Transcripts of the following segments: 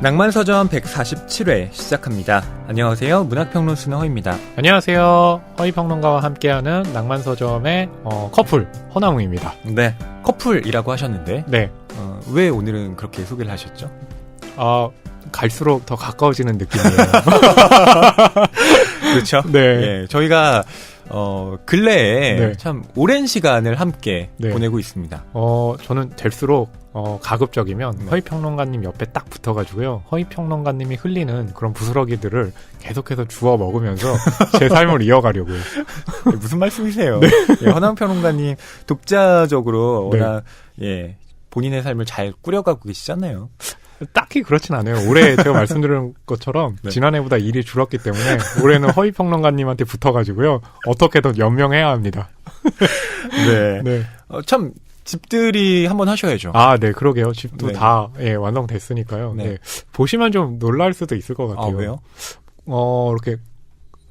낭만서점 147회 시작합니다. 안녕하세요. 문학평론수는 허입니다. 안녕하세요. 허이평론가와 함께하는 낭만서점의 커플 허나웅입니다. 네, 커플이라고 하셨는데 네. 왜 오늘은 그렇게 소개를 하셨죠? 갈수록 더 가까워지는 느낌이에요. 그렇죠? 네. 예, 저희가 근래에 네. 참 오랜 시간을 함께 네. 보내고 있습니다. 저는 될수록 가급적이면 네. 허이평론가님 옆에 딱 붙어가지고요. 허이평론가님이 흘리는 그런 부스러기들을 계속해서 주워 먹으면서 제 삶을 이어가려고요. 무슨 말씀이세요? 네. 예, 허나웅평론가님 독자적으로 네. 워낙 본인의 삶을 잘 꾸려가고 계시잖아요. 딱히 그렇진 않아요. 올해 제가 말씀드린 것처럼 네. 지난해보다 일이 줄었기 때문에 올해는 허이평론가님한테 붙어가지고요. 어떻게든 연명해야 합니다. 네. 네. 참 집들이 한번 하셔야죠. 네, 그러게요. 집도 네. 다 완성됐으니까요. 네. 네. 보시면 좀 놀랄 수도 있을 것 같아요. 왜요? 이렇게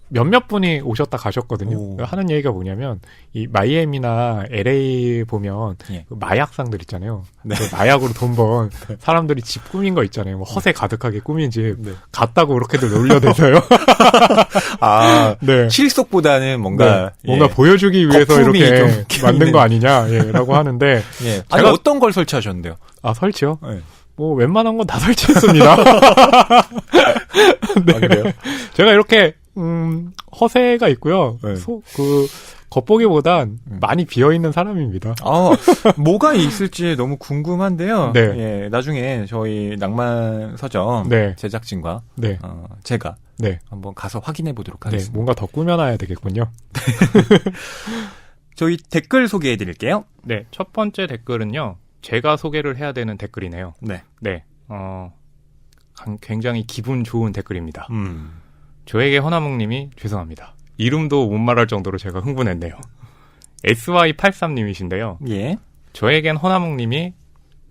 몇몇 분이 오셨다 가셨거든요. 오. 하는 얘기가 뭐냐면 이 마이애미나 LA 보면 예. 그 마약상들 있잖아요. 네. 그 마약으로 돈 번 사람들이 집 꾸민 거 있잖아요. 뭐 허세 가득하게 꾸민 집 네. 갔다고 그렇게들 놀려대서요. 네. 실속보다는 뭔가 뭔가 보여주기 위해서 거품이 이렇게 좀 만든 있는. 거 아니냐라고 하는데 예. 아니 어떤 걸 설치하셨는데요? 설치요? 네. 뭐 웬만한 건 다 설치했습니다. 네. 그래요? 제가 이렇게 허세가 있고요. 네. 겉보기보단 많이 비어있는 사람입니다. 뭐가 있을지 너무 궁금한데요. 네. 예, 나중에 저희 낭만서점 네. 제작진과 네. 제가 네. 한번 가서 확인해 보도록 네. 하겠습니다. 뭔가 더 꾸며놔야 되겠군요. 저희 댓글 소개해 드릴게요. 네. 첫 번째 댓글은요. 제가 소개를 해야 되는 댓글이네요. 네. 네. 굉장히 기분 좋은 댓글입니다. 음. 저에게 허나묵님이 죄송합니다. 이름도 못 말할 정도로 제가 흥분했네요. SY83님이신데요. 예. 저에겐 허나묵님이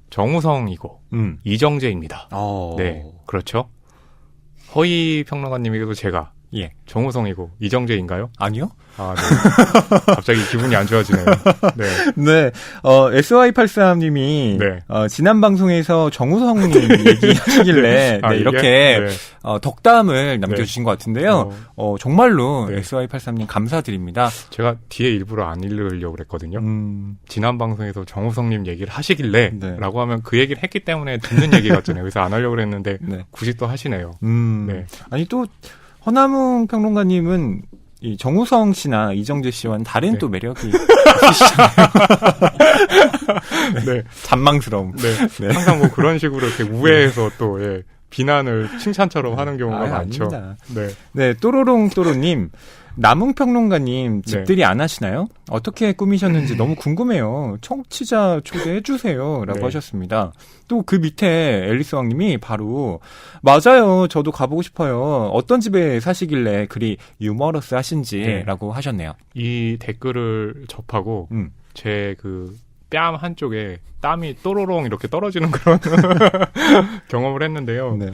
정우성이고 이정재입니다. 네, 그렇죠. 허이 평론가님에게도 제가 예. 정우성이고 이정재인가요? 아니요? 네. 갑자기 기분이 안 좋아지네요. 네. 네. SY83님이 네. 지난 방송에서 정우성님 얘기하시길래 네, 이렇게 네. 덕담을 남겨주신 것 같은데요. 정말로 네. SY83님 감사드립니다. 제가 뒤에 일부러 안 읽으려고 그랬거든요. 지난 방송에서 정우성님 얘기를 하시길래 네. 라고 하면 그 얘기를 했기 때문에 듣는 얘기 같잖아요. 그래서 안 하려고 그랬는데 네. 굳이 또 하시네요. 네. 아니 또 허나웅 평론가님은 이 정우성 씨나 이정재 씨와는 다른 네. 또 매력이 있으시잖아요. 네. 잔망스러움. 네. 네. 항상 뭐 그런 식으로 이렇게 우회해서 또 비난을 칭찬처럼 하는 경우가 많죠. 아닙니다. 네. 네, 또로롱또로님. 남웅평론가님 집들이 안 하시나요? 어떻게 꾸미셨는지 너무 궁금해요. 청취자 초대해주세요. 라고 네. 하셨습니다. 또 그 밑에 앨리스왕님이 바로 맞아요. 저도 가보고 싶어요. 어떤 집에 사시길래 그리 유머러스 하신지 네. 라고 하셨네요. 이 댓글을 접하고 제 그 뺨 한쪽에 땀이 또로롱 이렇게 떨어지는 그런 경험을 했는데요. 네.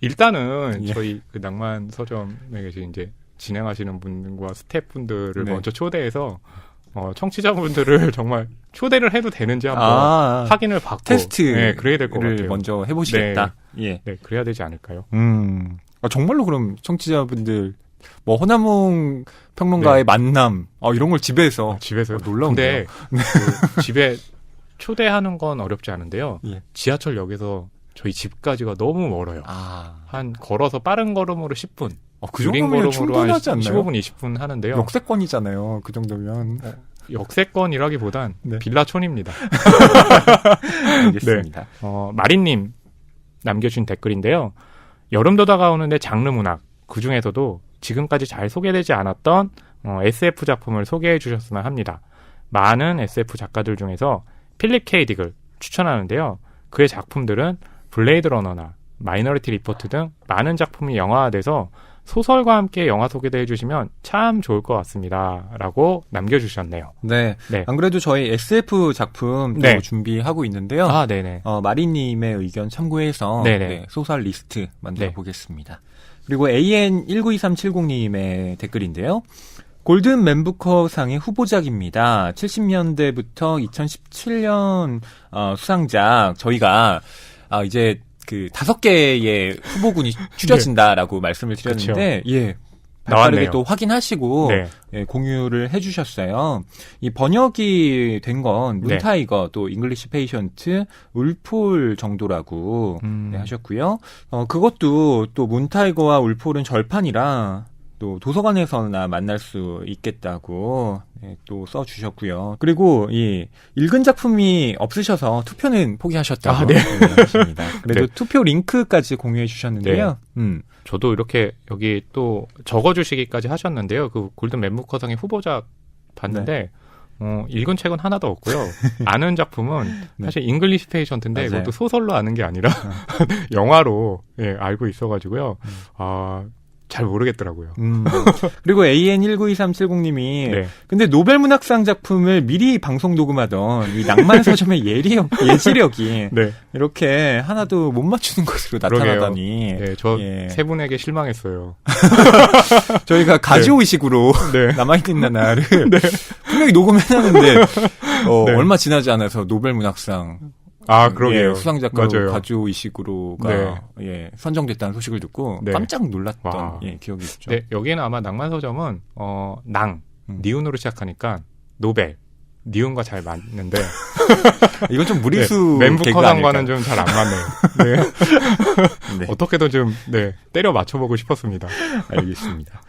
일단은 예. 저희 그 낭만 서점에 계신 이제 진행하시는 분과 스태프분들을 네. 먼저 초대해서 청취자분들을 정말 초대를 해도 되는지 한번 확인을 받고 테스트를 그래야 될 것 같아요. 먼저 해보시겠다. 예. 네, 그래야 되지 않을까요? 정말로 그럼 청취자분들 뭐 허나웅 평론가의 만남 이런 걸 집에서 집에서요? 놀라운데요. 근데 그 집에 초대하는 건 어렵지 않은데요. 예. 지하철역에서 저희 집까지가 너무 멀어요. 한 걸어서 빠른 걸음으로 10분. 그 정도면 충분하지 않나요? 15분, 20분 하는데요. 역세권이잖아요. 그 정도면. 역세권이라기보단 네. 빌라촌입니다. 알겠습니다. 네. 마린님 남겨준 댓글인데요. 여름도 다가오는데 장르 문학, 그중에서도 지금까지 잘 소개되지 않았던 SF 작품을 소개해 주셨으면 합니다. 많은 SF 작가들 중에서 필립 K. 딕을 추천하는데요. 그의 작품들은 블레이드 러너나 마이너리티 리포트 등 많은 작품이 영화화돼서 소설과 함께 영화 소개도 해주시면 참 좋을 것 같습니다. 라고 남겨주셨네요. 네. 네. 안 그래도 저희 SF 작품도 네. 준비하고 있는데요. 네네. 마리님의 의견 참고해서 네네. 소설 리스트 만들어 보겠습니다. 그리고 AN192370님의 댓글인데요. 골든 맨부커상의 후보작입니다. 70년대부터 2017년 수상작. 저희가 이제 그 5개의 후보군이 추려진다라고 말씀을 드렸는데, 예. 발빠르게 또 확인하시고 네. 예, 공유를 해주셨어요. 이 번역이 된 건 문타이거, 또 잉글리시 페이션트, 울폴 정도라고 네, 하셨고요. 그것도 또 문타이거와 울폴은 절판이라 또 도서관에서나 만날 수 있겠다고 네, 또 써주셨고요. 그리고 이 읽은 작품이 없으셔서 투표는 포기하셨다고 네. 하십니다. 그래도 네. 투표 링크까지 공유해 주셨는데요. 저도 이렇게 여기 또 적어주시기까지 하셨는데요. 그 골든 멤버커상의 후보작 봤는데 읽은 책은 하나도 없고요. 아는 작품은 사실 잉글리시 페이션트인데 맞아요. 이것도 소설로 아는 게 아니라 영화로 예, 알고 있어가지고요. 잘 모르겠더라고요. 그리고 AN192370님이 네. 근데 노벨 문학상 작품을 미리 방송 녹음하던 이 낭만 서점의 예지력이 네. 이렇게 하나도 못 맞추는 것으로 나타나다니 네, 저 예. 세 분에게 실망했어요. 저희가 가지오의식으로 네. 남아있는 나날을 분명히 녹음해놨는데 네. 얼마 지나지 않아서 노벨 문학상 그러게요. 예, 수상작가로 맞아요. 가지오의식으로가 예, 선정됐다는 소식을 듣고 네. 깜짝 놀랐던 와. 예, 기억이 있죠. 네, 여기는 아마 낭만 서점은 니운으로 시작하니까 노벨, 니운과 잘 맞는데 이건 좀 무리수 멘부커상과는 좀 잘 안 맞네요. 네. 네. 어떻게든 좀 때려 맞춰보고 싶었습니다. 알겠습니다.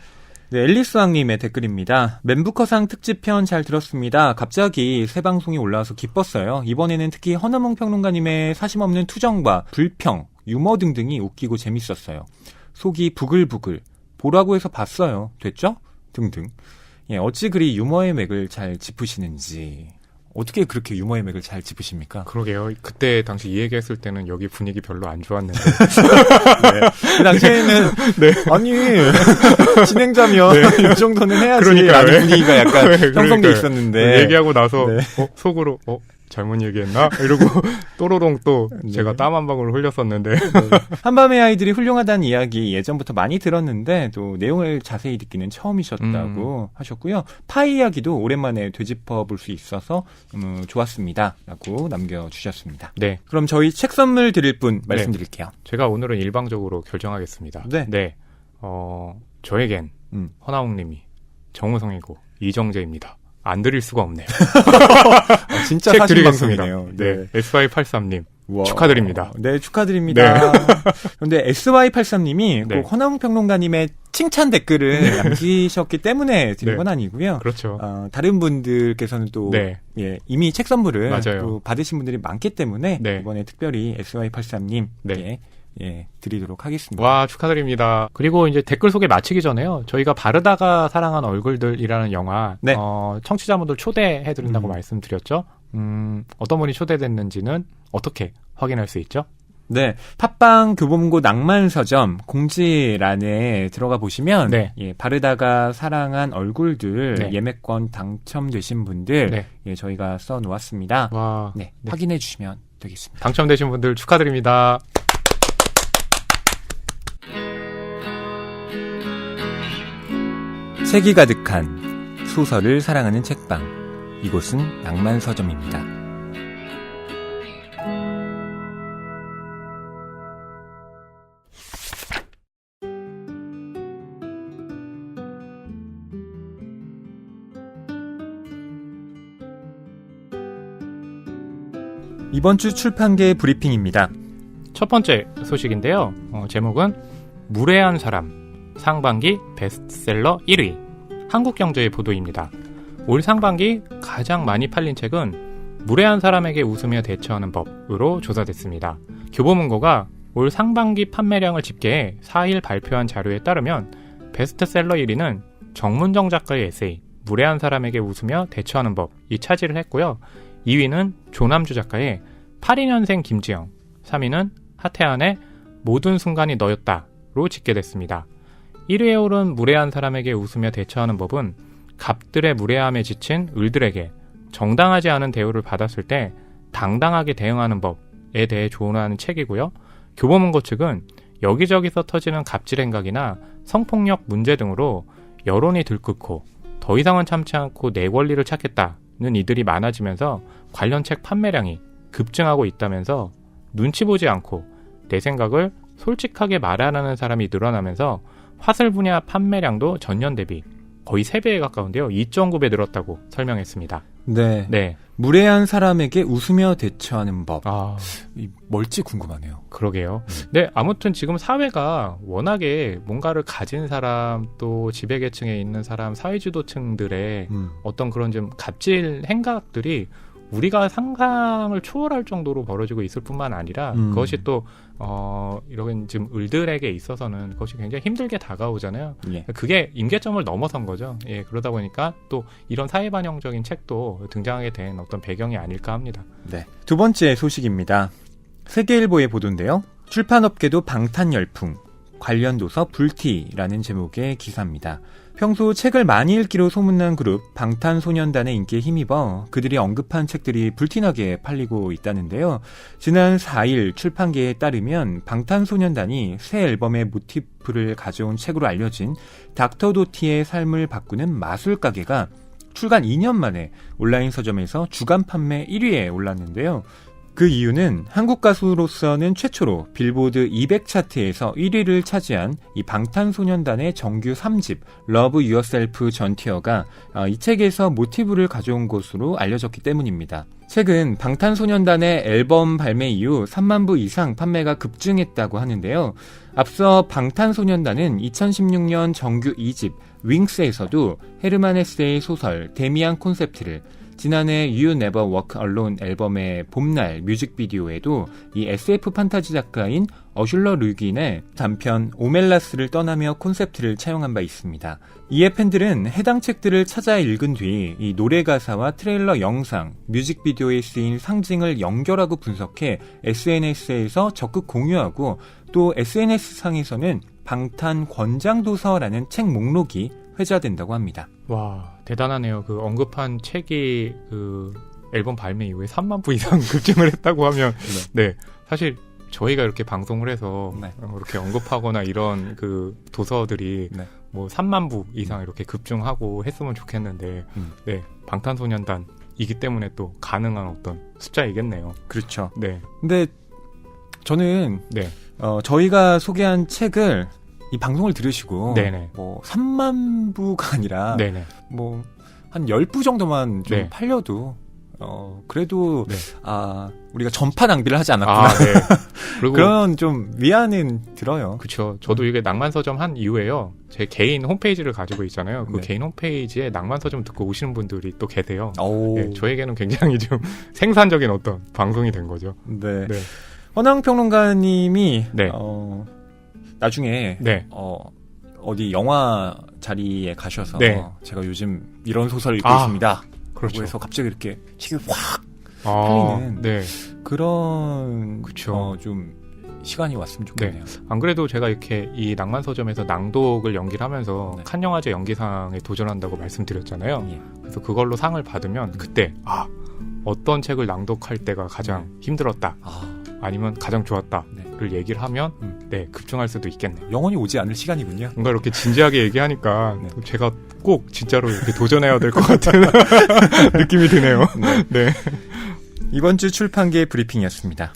네, 앨리스 왕님의 댓글입니다. 멘부커상 특집편 잘 들었습니다. 갑자기 새 방송이 올라와서 기뻤어요. 이번에는 특히 허나몽 평론가님의 사심없는 투정과 불평, 유머 등등이 웃기고 재밌었어요. 속이 부글부글, 보라고 해서 봤어요. 됐죠? 등등. 예, 어찌 그리 유머의 맥을 잘 짚으시는지. 어떻게 그렇게 유머의 맥을 잘 짚으십니까? 그러게요. 그때 당시 이 얘기했을 때는 여기 분위기 별로 안 좋았는데. 네. 그 당시에는 아니 진행자면 이 정도는 해야지 그러니까요. 라는 분위기가 약간 형성돼 그러니까요. 있었는데 얘기하고 나서 네. 속으로 잘못 얘기했나? 이러고 또로롱 또 네. 제가 땀 한 방울 흘렸었는데. 한밤의 아이들이 훌륭하다는 이야기 예전부터 많이 들었는데 또 내용을 자세히 듣기는 처음이셨다고 하셨고요. 파이 이야기도 오랜만에 되짚어 볼 수 있어서 좋았습니다 라고 남겨주셨습니다. 네. 그럼 저희 책 선물 드릴 분 말씀드릴게요. 제가 오늘은 일방적으로 결정하겠습니다. 네. 저에겐 허나웅님이 정우성이고 이정재입니다. 안 드릴 수가 없네요. 진짜 책 사실 드리겠습니다. 방송이네요. 네. SY83님 우와. 축하드립니다. 네, 축하드립니다. 그런데 SY83님이 네. 꼭 허나웅 평론가님의 칭찬 댓글을 남기셨기 때문에 드린 네. 건 아니고요. 그렇죠. 다른 분들께서는 또 네. 예, 이미 책 선물을 맞아요. 또 받으신 분들이 많기 때문에 네. 이번에 이번에 특별히 SY83님께 네. 드리도록 하겠습니다. 와, 축하드립니다. 그리고 이제 댓글 소개 마치기 전에요. 저희가 바르다가 사랑한 얼굴들이라는 영화, 네. 청취자분들 초대해드린다고 말씀드렸죠. 어떤 분이 초대됐는지는 어떻게 확인할 수 있죠? 네, 팟빵 교보문고 낭만서점 공지란에 들어가 보시면 네. 예, 바르다가 사랑한 얼굴들 네. 예매권 당첨되신 분들 네. 예, 저희가 써놓았습니다. 와, 네, 확인해 주시면 되겠습니다. 당첨되신 분들 축하드립니다. 책이 가득한 소설을 사랑하는 책방. 이곳은 낭만서점입니다. 이번 주 출판계 브리핑입니다. 첫 번째 소식인데요. 제목은 무례한 사람, 상반기 베스트셀러 1위, 한국경제의 보도입니다. 올 상반기 가장 많이 팔린 책은 무례한 사람에게 웃으며 대처하는 법으로 조사됐습니다. 교보문고가 올 상반기 판매량을 집계해 4일 발표한 자료에 따르면 베스트셀러 1위는 정문정 작가의 에세이 무례한 사람에게 웃으며 대처하는 법이 차지를 했고요. 2위는 조남주 작가의 82년생 김지영, 3위는 하태한의 모든 순간이 너였다로 집계됐습니다. 1위에 오른 무례한 사람에게 웃으며 대처하는 법은 갑들의 무례함에 지친 을들에게 정당하지 않은 대우를 받았을 때 당당하게 대응하는 법에 대해 조언하는 책이고요. 교보문고 측은 여기저기서 터지는 갑질 행각이나 성폭력 문제 등으로 여론이 들끓고 더 이상은 참지 않고 내 권리를 찾겠다는 이들이 많아지면서 관련 책 판매량이 급증하고 있다면서 눈치 보지 않고 내 생각을 솔직하게 말하는 사람이 늘어나면서 화술 분야 판매량도 전년 대비 거의 3배에 가까운데요. 2.9배 늘었다고 설명했습니다. 네. 네. 무례한 사람에게 웃으며 대처하는 법. 아, 뭘지 궁금하네요. 그러게요. 네, 아무튼 지금 사회가 워낙에 뭔가를 가진 사람, 또 지배계층에 있는 사람, 사회주도층들의 어떤 그런 좀 갑질 행각들이 우리가 상상을 초월할 정도로 벌어지고 있을 뿐만 아니라 그것이 또 이런 지금 을들에게 있어서는 그것이 굉장히 힘들게 다가오잖아요. 예. 그게 임계점을 넘어선 거죠. 예, 그러다 보니까 또 이런 사회 반영적인 책도 등장하게 된 어떤 배경이 아닐까 합니다. 네. 두 번째 소식입니다. 세계일보의 보도인데요. 출판업계도 방탄 열풍, 관련 도서 불티라는 제목의 기사입니다. 평소 책을 많이 읽기로 소문난 그룹 방탄소년단의 인기에 힘입어 그들이 언급한 책들이 불티나게 팔리고 있다는데요. 지난 4일 출판계에 따르면 방탄소년단이 새 앨범의 모티프를 가져온 책으로 알려진 닥터 도티의 삶을 바꾸는 마술 가게가 출간 2년 만에 온라인 서점에서 주간 판매 1위에 올랐는데요. 그 이유는 한국 가수로서는 최초로 빌보드 200 차트에서 1위를 차지한 이 방탄소년단의 정규 3집 Love Yourself 전티어가 이 책에서 모티브를 가져온 것으로 알려졌기 때문입니다. 책은 방탄소년단의 앨범 발매 이후 3만 부 이상 판매가 급증했다고 하는데요. 앞서 방탄소년단은 2016년 정규 2집 윙스에서도 헤르만 헤세의 소설 데미안 콘셉트를, 지난해 You Never Walk Alone 앨범의 봄날 뮤직비디오에도 이 SF 판타지 작가인 어슐러 르긴의 단편 오멜라스를 떠나며 콘셉트를 차용한 바 있습니다. 이에 팬들은 해당 책들을 찾아 읽은 뒤 이 노래 가사와 트레일러 영상, 뮤직비디오에 쓰인 상징을 연결하고 분석해 SNS에서 적극 공유하고 또 SNS상에서는 방탄 권장도서라는 책 목록이 회자된다고 합니다. 와, 대단하네요. 그 언급한 책이 그 앨범 발매 이후에 3만 부 이상 급증을 했다고 하면 네, 사실 저희가 이렇게 방송을 해서 네. 이렇게 언급하거나 이런 그 도서들이 네. 뭐 3만 부 이상 이렇게 급증하고 했으면 좋겠는데 네, 방탄소년단이기 때문에 또 가능한 어떤 숫자이겠네요. 그렇죠. 네. 근데 저는 네. 저희가 소개한 책을 이 방송을 들으시고 네네. 뭐 3만 부가 아니라 네네. 뭐 한 10부 정도만 좀 네. 팔려도 그래도 네. 우리가 전파 낭비를 하지 않았구나. 네. 그리고 그런 좀 위안은 들어요. 그렇죠. 저도 이게 낭만서점 한 이후에요. 제 개인 홈페이지를 가지고 있잖아요. 그 네. 개인 홈페이지에 낭만서점 듣고 오시는 분들이 또 계세요. 오. 네, 저에게는 굉장히 좀 생산적인 어떤 방송이 된 거죠. 네. 네. 허낭평론가님이 네. 나중에 네. 어디 영화 자리에 가셔서 네. 제가 요즘 이런 소설을 읽고 아, 있습니다. 그렇죠. 그래서 갑자기 이렇게 책이 확 아, 팔리는 네. 그런 그쵸. 좀 시간이 왔으면 좋겠네요. 안 그래도 제가 이렇게 이 낭만서점에서 낭독을 연기를 하면서 네. 칸 영화제 연기상에 도전한다고 말씀드렸잖아요. 예. 그래서 그걸로 상을 받으면 그때 어떤 책을 낭독할 때가 가장 힘들었다. 아니면 가장 좋았다를 얘기를 하면 네, 급증할 수도 있겠네요. 영원히 오지 않을 시간이군요. 뭔가 이렇게 진지하게 얘기하니까 네. 제가 꼭 진짜로 이렇게 도전해야 될 것 같은 느낌이 드네요. 네. 이번 주 출판계 브리핑이었습니다.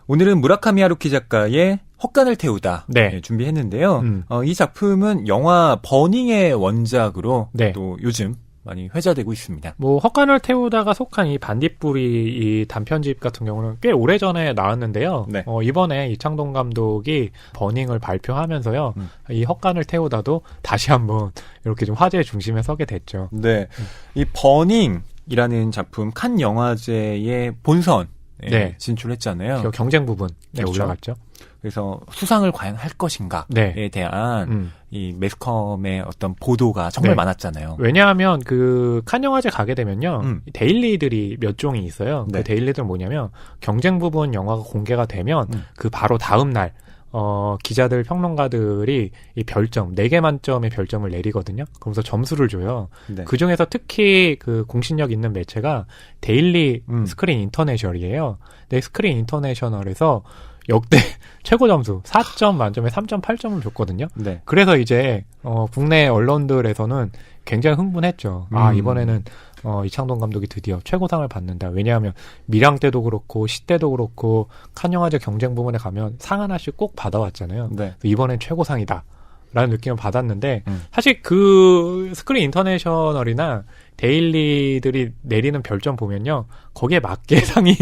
오늘은 무라카미 하루키 작가의 헛간을 태우다 네. 준비했는데요. 이 작품은 영화 버닝의 원작으로 네. 또 요즘 많이 회자되고 있습니다. 뭐 헛간을 태우다가 속한 이 반딧불이 이 단편집 같은 경우는 꽤 오래전에 나왔는데요. 네. 이번에 이창동 감독이 버닝을 발표하면서요. 이 헛간을 태우다도 다시 한번 이렇게 좀 화제의 중심에 서게 됐죠. 네. 이 버닝이라는 작품 칸 영화제의 본선에 네. 진출했잖아요. 경쟁 부분에 그렇죠. 올라갔죠. 그래서 수상을 과연 할 것인가에 네. 대한 이 매스컴의 어떤 보도가 정말 네. 많았잖아요. 왜냐하면 그 칸 영화제 가게 되면요. 데일리들이 몇 종이 있어요. 네. 그 데일리들은 뭐냐면 경쟁 부분 영화가 공개가 되면 그 바로 다음 날 기자들, 평론가들이 이 별점, 4개 만점의 별점을 내리거든요. 그러면서 점수를 줘요. 네. 그 중에서 특히 그 공신력 있는 매체가 데일리 스크린 인터내셔널이에요. 네, 스크린 인터내셔널에서 역대 최고 점수 4점 만점에 3.8점을 줬거든요. 네. 그래서 이제 국내 언론들에서는 굉장히 흥분했죠. 이번에는 이창동 감독이 드디어 최고상을 받는다. 왜냐하면 미량 때도 그렇고 시 때도 그렇고 칸 영화제 경쟁 부분에 가면 상 하나씩 꼭 받아왔잖아요. 네. 이번엔 최고상이다. 라는 느낌을 받았는데 사실 그 스크린 인터내셔널이나 데일리들이 내리는 별점 보면요. 거기에 맞게 상이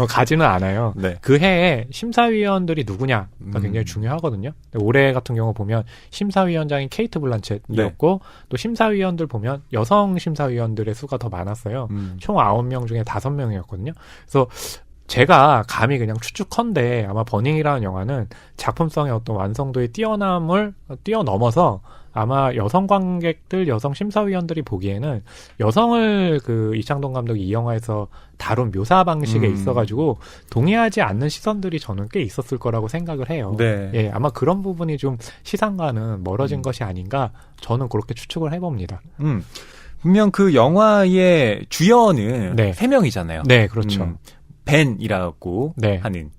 가지는 않아요. 네. 그 해에 심사위원들이 누구냐가 굉장히 중요하거든요. 올해 같은 경우 보면 심사위원장이 케이트 블란쳇이었고 또 심사위원들 보면 여성 심사위원들의 수가 더 많았어요. 총 9명 중에 5명이었거든요. 그래서 제가 감히 그냥 추측컨대 아마 버닝이라는 영화는 작품성의 어떤 완성도의 뛰어남을 뛰어넘어서 아마 여성 관객들, 여성 심사위원들이 보기에는 여성을 그 이창동 감독이 이 영화에서 다룬 묘사 방식에 있어가지고 동의하지 않는 시선들이 저는 꽤 있었을 거라고 생각을 해요. 네. 예, 아마 그런 부분이 좀 시상과는 멀어진 것이 아닌가 저는 그렇게 추측을 해봅니다. 분명 그 영화의 주연은 네. 3명이잖아요. 네, 그렇죠. 벤이라고 네. 하는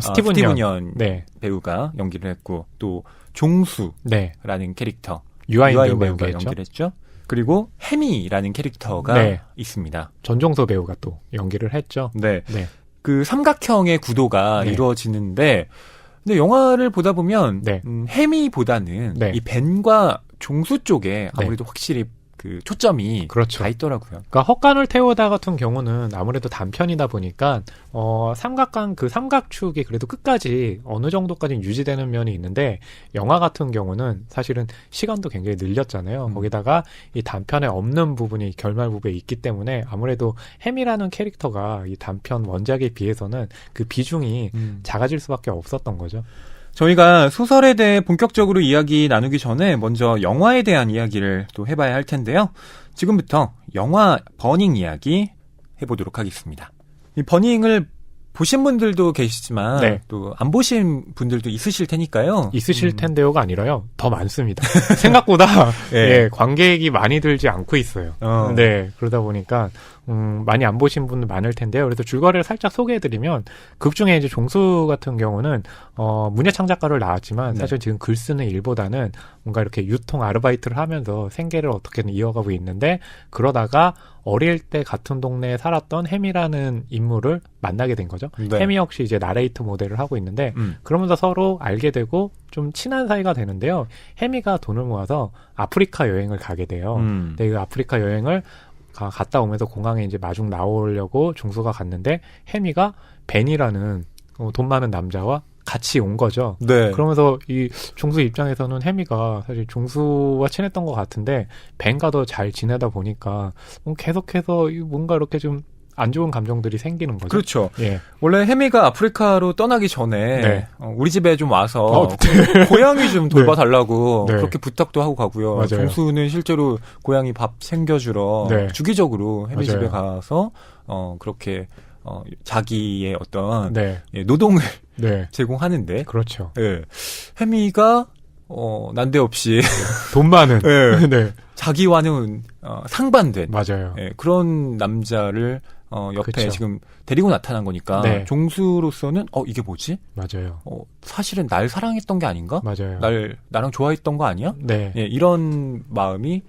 스티븐 연 네. 배우가 연기를 했고 또 종수라는 네. 캐릭터 유아인 배우가 배우가 연기를 했죠. 그리고 해미라는 캐릭터가 네. 있습니다. 전종서 배우가 또 연기를 했죠. 네. 네. 그 삼각형의 구도가 네. 이루어지는데 근데 영화를 보다 보면 네. 해미보다는 네. 이 벤과 종수 쪽에 아무래도 확실히 그 초점이 그렇죠. 가 있더라고요. 그러니까 헛간을 태우다 같은 경우는 아무래도 단편이다 보니까 삼각관 그 삼각축이 그래도 끝까지 어느 정도까지 유지되는 면이 있는데 영화 같은 경우는 사실은 시간도 굉장히 늘렸잖아요. 거기다가 이 단편에 없는 부분이 결말 부분에 있기 때문에 아무래도 햄이라는 캐릭터가 이 단편 원작에 비해서는 그 비중이 작아질 수밖에 없었던 거죠. 저희가 소설에 대해 본격적으로 이야기 나누기 전에 먼저 영화에 대한 이야기를 또 해봐야 할 텐데요. 지금부터 영화 버닝 이야기 해보도록 하겠습니다. 이 버닝을 보신 분들도 계시지만 네. 또 안 보신 분들도 있으실 테니까요. 있으실 텐데요가 아니라요. 더 많습니다. 생각보다 예. 예, 관객이 많이 들지 않고 있어요. 네, 그러다 보니까 많이 안 보신 분들 많을 텐데요. 그래서 줄거리를 살짝 소개해드리면 극 중에 이제 종수 같은 경우는 문예창 작가를 나왔지만 네. 사실 지금 글 쓰는 일보다는 뭔가 이렇게 유통 아르바이트를 하면서 생계를 어떻게든 이어가고 있는데 그러다가 어릴 때 같은 동네에 살았던 햄이라는 인물을 만나게 된 거죠. 네. 햄이 역시 이제 나레이터 모델을 하고 있는데 그러면서 서로 알게 되고 좀 친한 사이가 되는데요. 햄이가 돈을 모아서 아프리카 여행을 가게 돼요. 근데 그 아프리카 여행을 갔다 오면서 공항에 이제 마중 나오려고 종수가 갔는데 햄이가 벤이라는 돈 많은 남자와 같이 온 거죠. 네. 그러면서 이 종수 입장에서는 혜미가 사실 종수와 친했던 것 같은데 벤과 더 잘 지내다 보니까 계속해서 뭔가 이렇게 좀 안 좋은 감정들이 생기는 거죠. 그렇죠. 예. 원래 해미가 아프리카로 떠나기 전에 네. 우리 집에 좀 와서 고양이 좀 돌봐달라고 네. 그렇게 부탁도 하고 가고요. 맞아요. 종수는 실제로 고양이 밥 챙겨주러 네. 주기적으로 해미 맞아요. 집에 가서 그렇게 자기의 어떤 네. 노동을 네. 제공하는데 그렇죠. 예. 해미가 난데없이 돈 많은. 예. 네. 자기와는 상반된 맞아요. 예, 그런 남자를 옆에 그쵸. 지금 데리고 나타난 거니까 네. 종수로서는 이게 뭐지? 맞아요. 사실은 날 사랑했던 게 아닌가? 맞아요. 나랑 좋아했던 거 아니야? 네. 예, 이런 마음이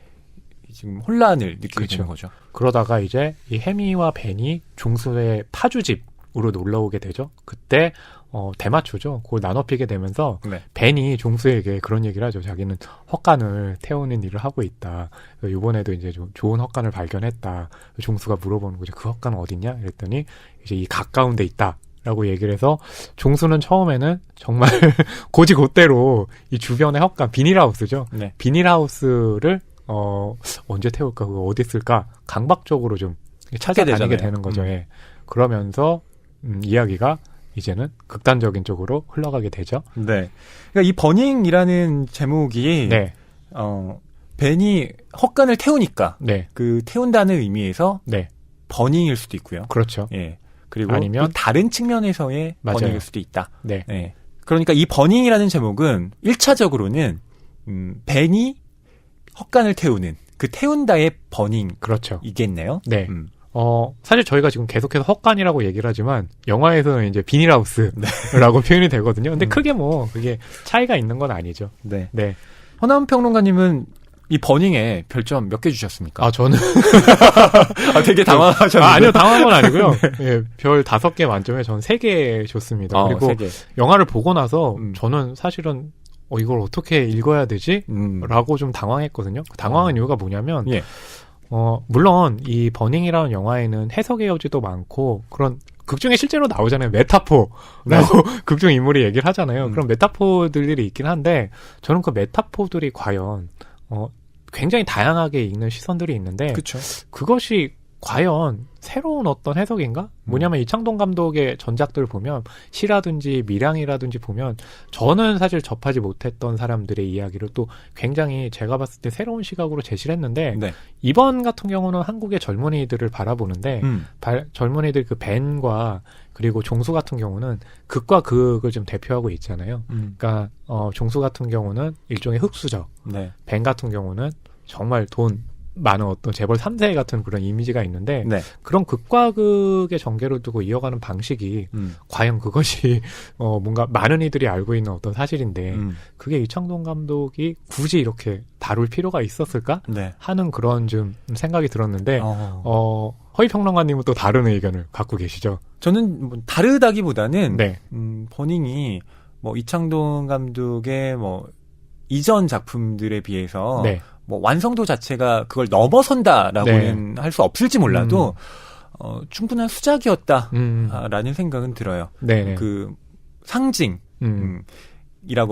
지금 혼란을 느끼게 그쵸. 되는 거죠. 그러다가 이제 이 해미와 벤이 종수의 파주집으로 놀러 오게 되죠. 그때 대마초죠. 그걸 나눠피게 되면서 네. 벤이 종수에게 그런 얘기를 하죠. 자기는 헛간을 태우는 일을 하고 있다. 이번에도 이제 좀 좋은 헛간을 발견했다. 종수가 물어보는 거죠. 그 헛간은 어딨냐? 이랬더니 이제 이 가까운 데 있다. 라고 얘기를 해서 종수는 처음에는 정말 고지곧대로 이 주변의 헛간, 비닐하우스죠. 네. 비닐하우스를 언제 태울까? 그거 어디 있을까? 강박적으로 좀 찾아다니게 되는 거죠. 예. 그러면서 이야기가 이제는 극단적인 쪽으로 흘러가게 되죠. 네. 그러니까 이 버닝이라는 제목이 네. 벤이 헛간을 태우니까 네. 그 태운다는 의미에서 네. 버닝일 수도 있고요. 그렇죠. 예. 그리고 아니면 또 다른 측면에서의 맞아요. 버닝일 수도 있다. 네. 예. 그러니까 이 버닝이라는 제목은 1차적으로는 벤이 헛간을 태우는 그 태운다의 버닝이겠네요. 그렇죠. 네. 사실 저희가 지금 계속해서 헛간이라고 얘기를 하지만 영화에서는 이제 비닐하우스라고 표현이 되거든요. 근데 크게 뭐 그게 차이가 있는 건 아니죠. 네. 네. 허나운 평론가님은 이 버닝에 별점 몇 개 주셨습니까? 저는 되게 당황하셨는데. 아니요, 당황한 건 아니고요. 예, 별 5개 만점에 저는 3개 줬습니다. 그리고 3개. 영화를 보고 나서 저는 사실은 이걸 어떻게 읽어야 되지? 라고 좀 당황했거든요. 당황한 이유가 뭐냐면 예. 물론 이 버닝이라는 영화에는 해석의 여지도 많고 그런 극중에 실제로 나오잖아요. 메타포라고 극중 인물이 얘기를 하잖아요. 그런 메타포들이 있긴 한데 저는 그 메타포들이 과연 굉장히 다양하게 읽는 시선들이 있는데 그쵸. 그것이 과연 새로운 어떤 해석인가? 뭐냐면 이창동 감독의 전작들 보면 시라든지 밀양이라든지 보면 저는 사실 접하지 못했던 사람들의 이야기를 또 굉장히 제가 봤을 때 새로운 시각으로 제시를 했는데 네. 이번 같은 경우는 한국의 젊은이들을 바라보는데 젊은이들 그 벤과 그리고 종수 같은 경우는 극과 극을 좀 대표하고 있잖아요. 그러니까 종수 같은 경우는 일종의 흑수저, 네. 벤 같은 경우는 정말 돈 많은 어떤 재벌 3세 같은 그런 이미지가 있는데 네. 그런 극과 극의 전개를 두고 이어가는 방식이 과연 그것이 뭔가 많은 이들이 알고 있는 어떤 사실인데 그게 이창동 감독이 굳이 이렇게 다룰 필요가 있었을까 네. 하는 그런 좀 생각이 들었는데 허위평론가님은 또 다른 의견을 갖고 계시죠? 저는 뭐 다르다기보다는 네. 버닝이 뭐 이창동 감독의 뭐 이전 작품들에 비해서 네. 뭐 완성도 자체가 그걸 넘어선다라고는 할 수 없을지 몰라도 충분한 수작이었다라는 생각은 들어요. 네네. 그 상징이라고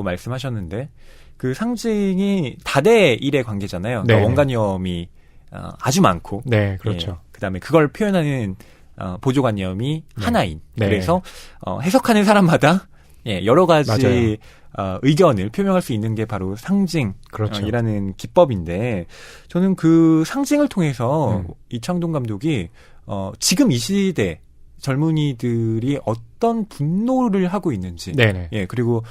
말씀하셨는데 그 상징이 다대 일의 관계잖아요. 그러니까 원관념이 아주 많고, 네, 그렇죠. 예, 그다음에 그걸 표현하는 보조관념이 하나인. 네. 그래서 해석하는 사람마다 여러 가지 의견을 표명할 수 있는 게 바로 상징이라는 그렇죠. 기법인데 저는 그 상징을 통해서 이창동 감독이 지금 이 시대 젊은이들이 어떤 분노를 하고 있는지, 네네. 예, 그리고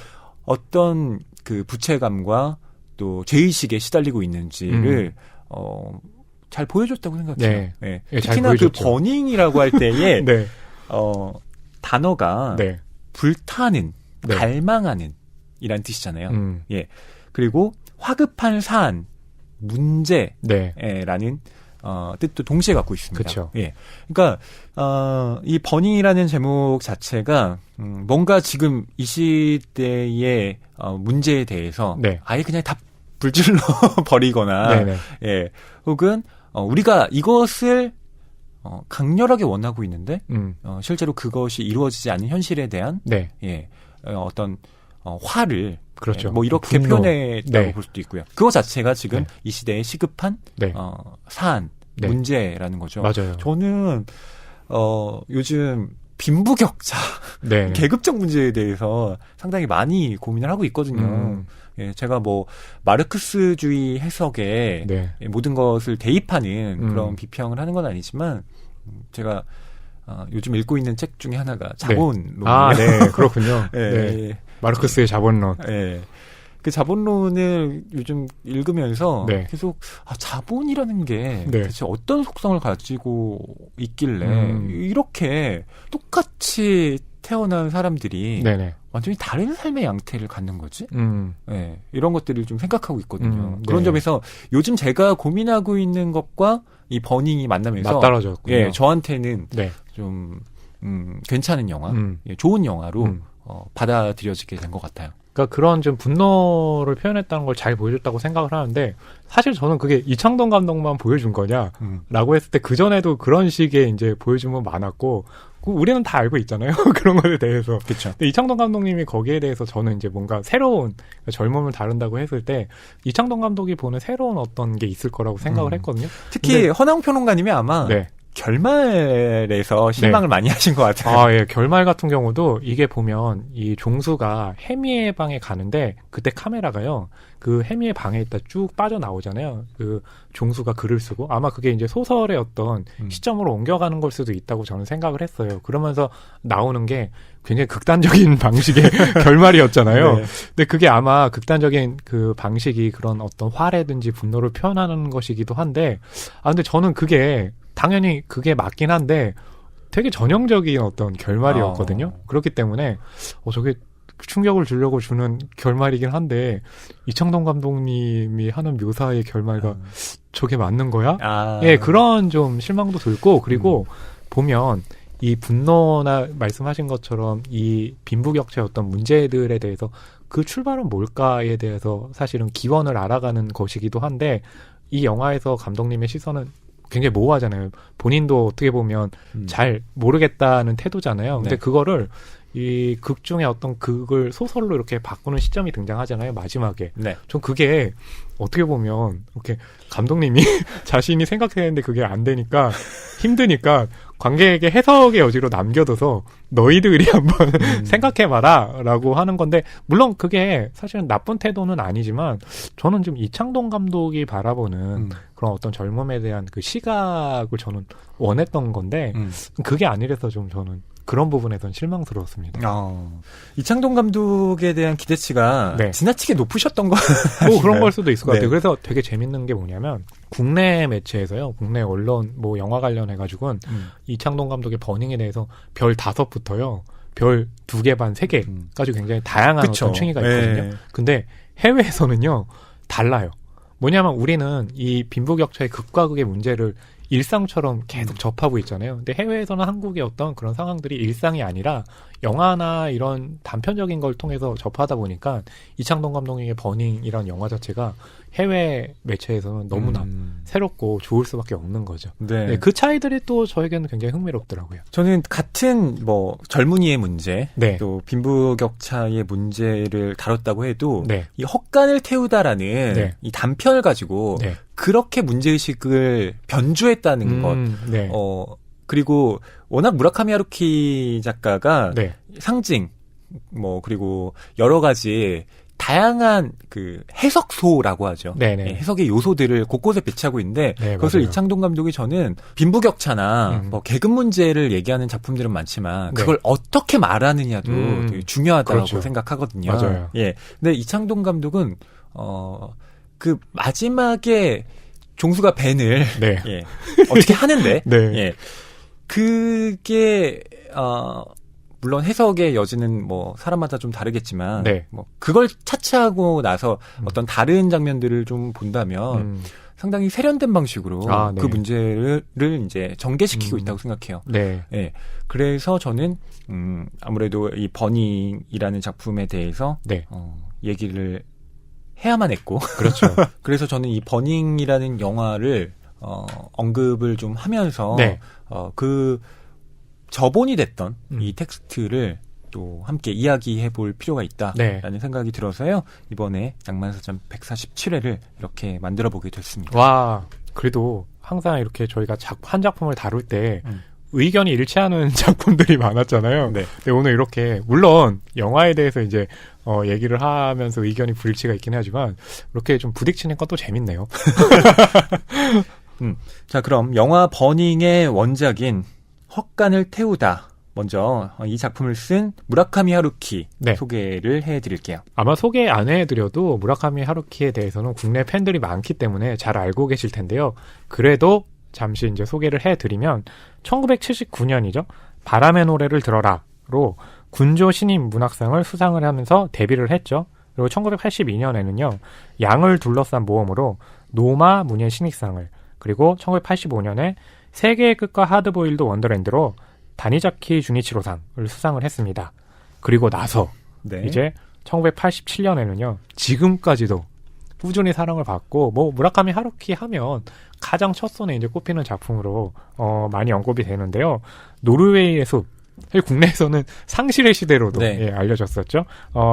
어떤 그 부채감과 또 죄의식에 시달리고 있는지를 잘 보여줬다고 생각해요. 네. 예. 예, 잘 특히나 그 보여줬죠. 버닝이라고 할 때에 네. 단어가 네. 불타는, 네. 갈망하는 이란 뜻이잖아요. 예. 그리고 화급한 사안, 문제라는 뜻도 동시에 갖고 있습니다. 그쵸. 예. 그러니까 이 버닝이라는 제목 자체가 뭔가 지금 이 시대의 문제에 대해서 네. 아예 그냥 다 불질러 버리거나 네네. 예. 혹은 우리가 이것을 강렬하게 원하고 있는데 실제로 그것이 이루어지지 않는 현실에 대한 네. 예. 어떤 화를 그렇죠. 뭐 이렇게 분노. 표현했다고 네. 볼 수도 있고요. 그거 자체가 지금 네. 이 시대의 시급한 네. 사안, 네. 문제라는 거죠. 맞아요. 저는 요즘 빈부격차, 네. 계급적 문제에 대해서 상당히 많이 고민을 하고 있거든요. 예, 제가 뭐 마르크스주의 해석에 네. 모든 것을 대입하는 그런 비평을 하는 건 아니지만 제가 요즘 읽고 있는 책 중에 하나가 자본론이에요. 아, 네, 그렇군요. 예, 네. 예. 마르크스의 자본론. 예. 그 자본론을 요즘 읽으면서 네. 계속 자본이라는 게 네. 대체 어떤 속성을 가지고 있길래 이렇게 똑같이 태어난 사람들이 네네. 완전히 다른 삶의 양태를 갖는 거지? 예, 이런 것들을 좀 생각하고 있거든요. 네. 그런 점에서 요즘 제가 고민하고 있는 것과 이 버닝이 만나면서 맞떨어졌군요. 예, 저한테는 네. 좀 괜찮은 영화, 예, 좋은 영화로 받아들여지게 된 것 같아요. 그러니까 그런 좀 분노를 표현했다는 걸 잘 보여줬다고 생각을 하는데 사실 저는 그게 이창동 감독만 보여준 거냐라고 했을 때 그 전에도 그런 식의 이제 보여주면 많았고 우리는 다 알고 있잖아요. 그런 것에 대해서. 그렇죠. 근데 이창동 감독님이 거기에 대해서 저는 이제 뭔가 새로운 젊음을 다룬다고 했을 때 이창동 감독이 보는 새로운 어떤 게 있을 거라고 생각을 했거든요. 특히 근데, 허나웅 평론가님이 아마 네. 결말에서 실망을 많이 하신 것 같아요. 아, 예. 결말 같은 경우도 이게 보면 이 종수가 해미의 방에 가는데 그때 카메라가요. 그 해미의 방에 있다 쭉 빠져나오잖아요. 그 종수가 글을 쓰고 아마 그게 이제 소설의 어떤 시점으로 옮겨가는 걸 수도 있다고 저는 생각을 했어요. 그러면서 나오는 게 굉장히 극단적인 방식의 결말이었잖아요. 네. 근데 그게 아마 극단적인 그 방식이 그런 어떤 화라든지 분노를 표현하는 것이기도 한데 근데 저는 그게 당연히 그게 맞긴 한데 되게 전형적인 어떤 결말이었거든요. 그렇기 때문에 저게 충격을 주려고 주는 결말이긴 한데 이창동 감독님이 하는 묘사의 결말과 저게 맞는 거야? 예, 그런 좀 실망도 들고 그리고 보면 이 분노나 말씀하신 것처럼 이 빈부격차의 어떤 문제들에 대해서 그 출발은 뭘까에 대해서 사실은 기원을 알아가는 것이기도 한데 이 영화에서 감독님의 시선은 굉장히 모호하잖아요. 본인도 어떻게 보면 잘 모르겠다는 태도잖아요. 근데 네. 그거를 이 극 중에 어떤 극을 소설로 이렇게 바꾸는 시점이 등장하잖아요. 마지막에. 네. 전 그게 어떻게 보면 이렇게 감독님이 자신이 생각했는데 그게 안 되니까 힘드니까 관객에게 해석의 여지로 남겨둬서 너희들이 한번 생각해봐라 라고 하는 건데 물론 그게 사실은 나쁜 태도는 아니지만 저는 좀 이창동 감독이 바라보는 그런 어떤 젊음에 대한 그 시각을 저는 원했던 건데 그게 아니라서 좀 저는 그런 부분에선 실망스러웠습니다. 이창동 감독에 대한 기대치가 네. 지나치게 높으셨던 거 뭐 그런 걸 수도 있을 것 같아요. 네. 그래서 되게 재밌는 게 뭐냐면 국내 매체에서요. 국내 언론 뭐 영화 관련해가지고는 이창동 감독의 버닝에 대해서 별 5부터요. 별 2개 반, 3개까지 굉장히 다양한 그쵸. 어떤 층위가 있거든요. 네. 근데 해외에서는요. 달라요. 뭐냐면 우리는 이 빈부격차의 극과 극의 문제를 일상처럼 계속 접하고 있잖아요. 근데 해외에서는 한국의 어떤 그런 상황들이 일상이 아니라 영화나 이런 단편적인 걸 통해서 접하다 보니까 이창동 감독님의 버닝이라는 영화 자체가 해외 매체에서는 너무나 새롭고 좋을 수밖에 없는 거죠. 네. 네, 그 차이들이 또 저에게는 굉장히 흥미롭더라고요. 저는 같은 뭐 젊은이의 문제, 네. 또 빈부격차의 문제를 다뤘다고 해도 네. 이 헛간을 태우다라는 네. 이 단편을 가지고 네. 그렇게 문제의식을 변주했다는 것. 네. 그리고 워낙 무라카미 하루키 작가가 네. 상징, 뭐 그리고 여러 가지 다양한 그 해석소라고 하죠. 네네. 예, 해석의 요소들을 곳곳에 배치하고 있는데 네, 그것을 맞아요. 이창동 감독이 저는 빈부격차나 뭐 계급 문제를 얘기하는 작품들은 많지만 네. 그걸 어떻게 말하느냐도 되게 중요하다고 그렇죠. 생각하거든요. 맞아요. 예. 근데 이창동 감독은 그 마지막에 종수가 벤을 네. 예, 어떻게 하는데 네. 예. 그게 물론 해석의 여지는 뭐 사람마다 좀 다르겠지만 네. 뭐 그걸 차치하고 나서 어떤 다른 장면들을 좀 본다면 상당히 세련된 방식으로 네. 그 문제를 이제 전개시키고 있다고 생각해요. 네. 예. 그래서 저는 아무래도 이 버닝이라는 작품에 대해서 네. 얘기를 해야만 했고 그렇죠. 그래서 저는 이 버닝이라는 영화를 언급을 좀 하면서 네. 그 저본이 됐던 이 텍스트를 또 함께 이야기해 볼 필요가 있다라는 네. 생각이 들어서요. 이번에 낭만사전 147회를 이렇게 만들어 보게 됐습니다. 와, 그래도 항상 이렇게 저희가 한 작품을 다룰 때 의견이 일치하는 작품들이 많았잖아요. 네. 근데 오늘 이렇게 물론 영화에 대해서 이제 얘기를 하면서 의견이 불일치가 있긴 하지만 이렇게 좀 부딪히는 건 또 재밌네요. 자, 그럼 영화 버닝의 원작인 헛간을 태우다. 먼저 이 작품을 쓴 무라카미 하루키 네. 소개를 해드릴게요. 아마 소개 안 해드려도 무라카미 하루키에 대해서는 국내 팬들이 많기 때문에 잘 알고 계실 텐데요. 그래도 잠시 이제 소개를 해드리면 1979년이죠. 바람의 노래를 들어라로 군조 신인 문학상을 수상을 하면서 데뷔를 했죠. 그리고 1982년에는요. 양을 둘러싼 모험으로 노마 문예 신익상을, 그리고 1985년에 세계의 끝과 하드보일드 원더랜드로 다니자키 주니치로상을 수상을 했습니다. 그리고 나서 네. 이제 1987년에는요. 지금까지도 꾸준히 사랑을 받고 뭐 무라카미 하루키 하면 가장 첫손에 이제 꼽히는 작품으로 많이 언급이 되는데요. 노르웨이의 숲, 국내에서는 상실의 시대로도 네. 예, 알려졌었죠.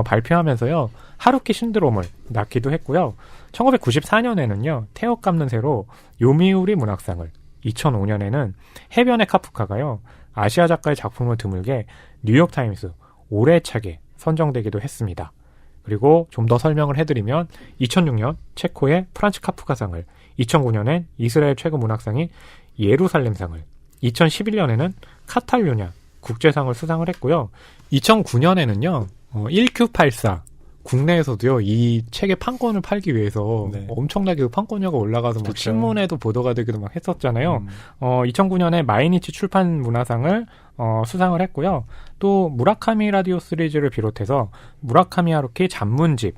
발표하면서요. 하루키 신드롬을 낳기도 했고요. 1994년에는요. 태엽 감는 새로 요미우리 문학상을, 2005년에는 해변의 카프카가요. 아시아 작가의 작품을 드물게 뉴욕타임스 올해 차게 선정되기도 했습니다. 그리고 좀 더 설명을 해드리면 2006년 체코의 프란츠 카프카상을, 2009년엔 이스라엘 최고 문학상인 예루살렘상을, 2011년에는 카탈루냐 국제상을 수상을 했고요. 2009년에는요. 1984 국내에서도요, 이 책의 판권을 팔기 위해서 네. 엄청나게 그 판권료가 올라가서 막 그렇죠. 신문에도 보도가 되기도 막 했었잖아요. 2009년에 마이니치 출판 문화상을 수상을 했고요. 또 무라카미 라디오 시리즈를 비롯해서 무라카미 하루키 잡문집,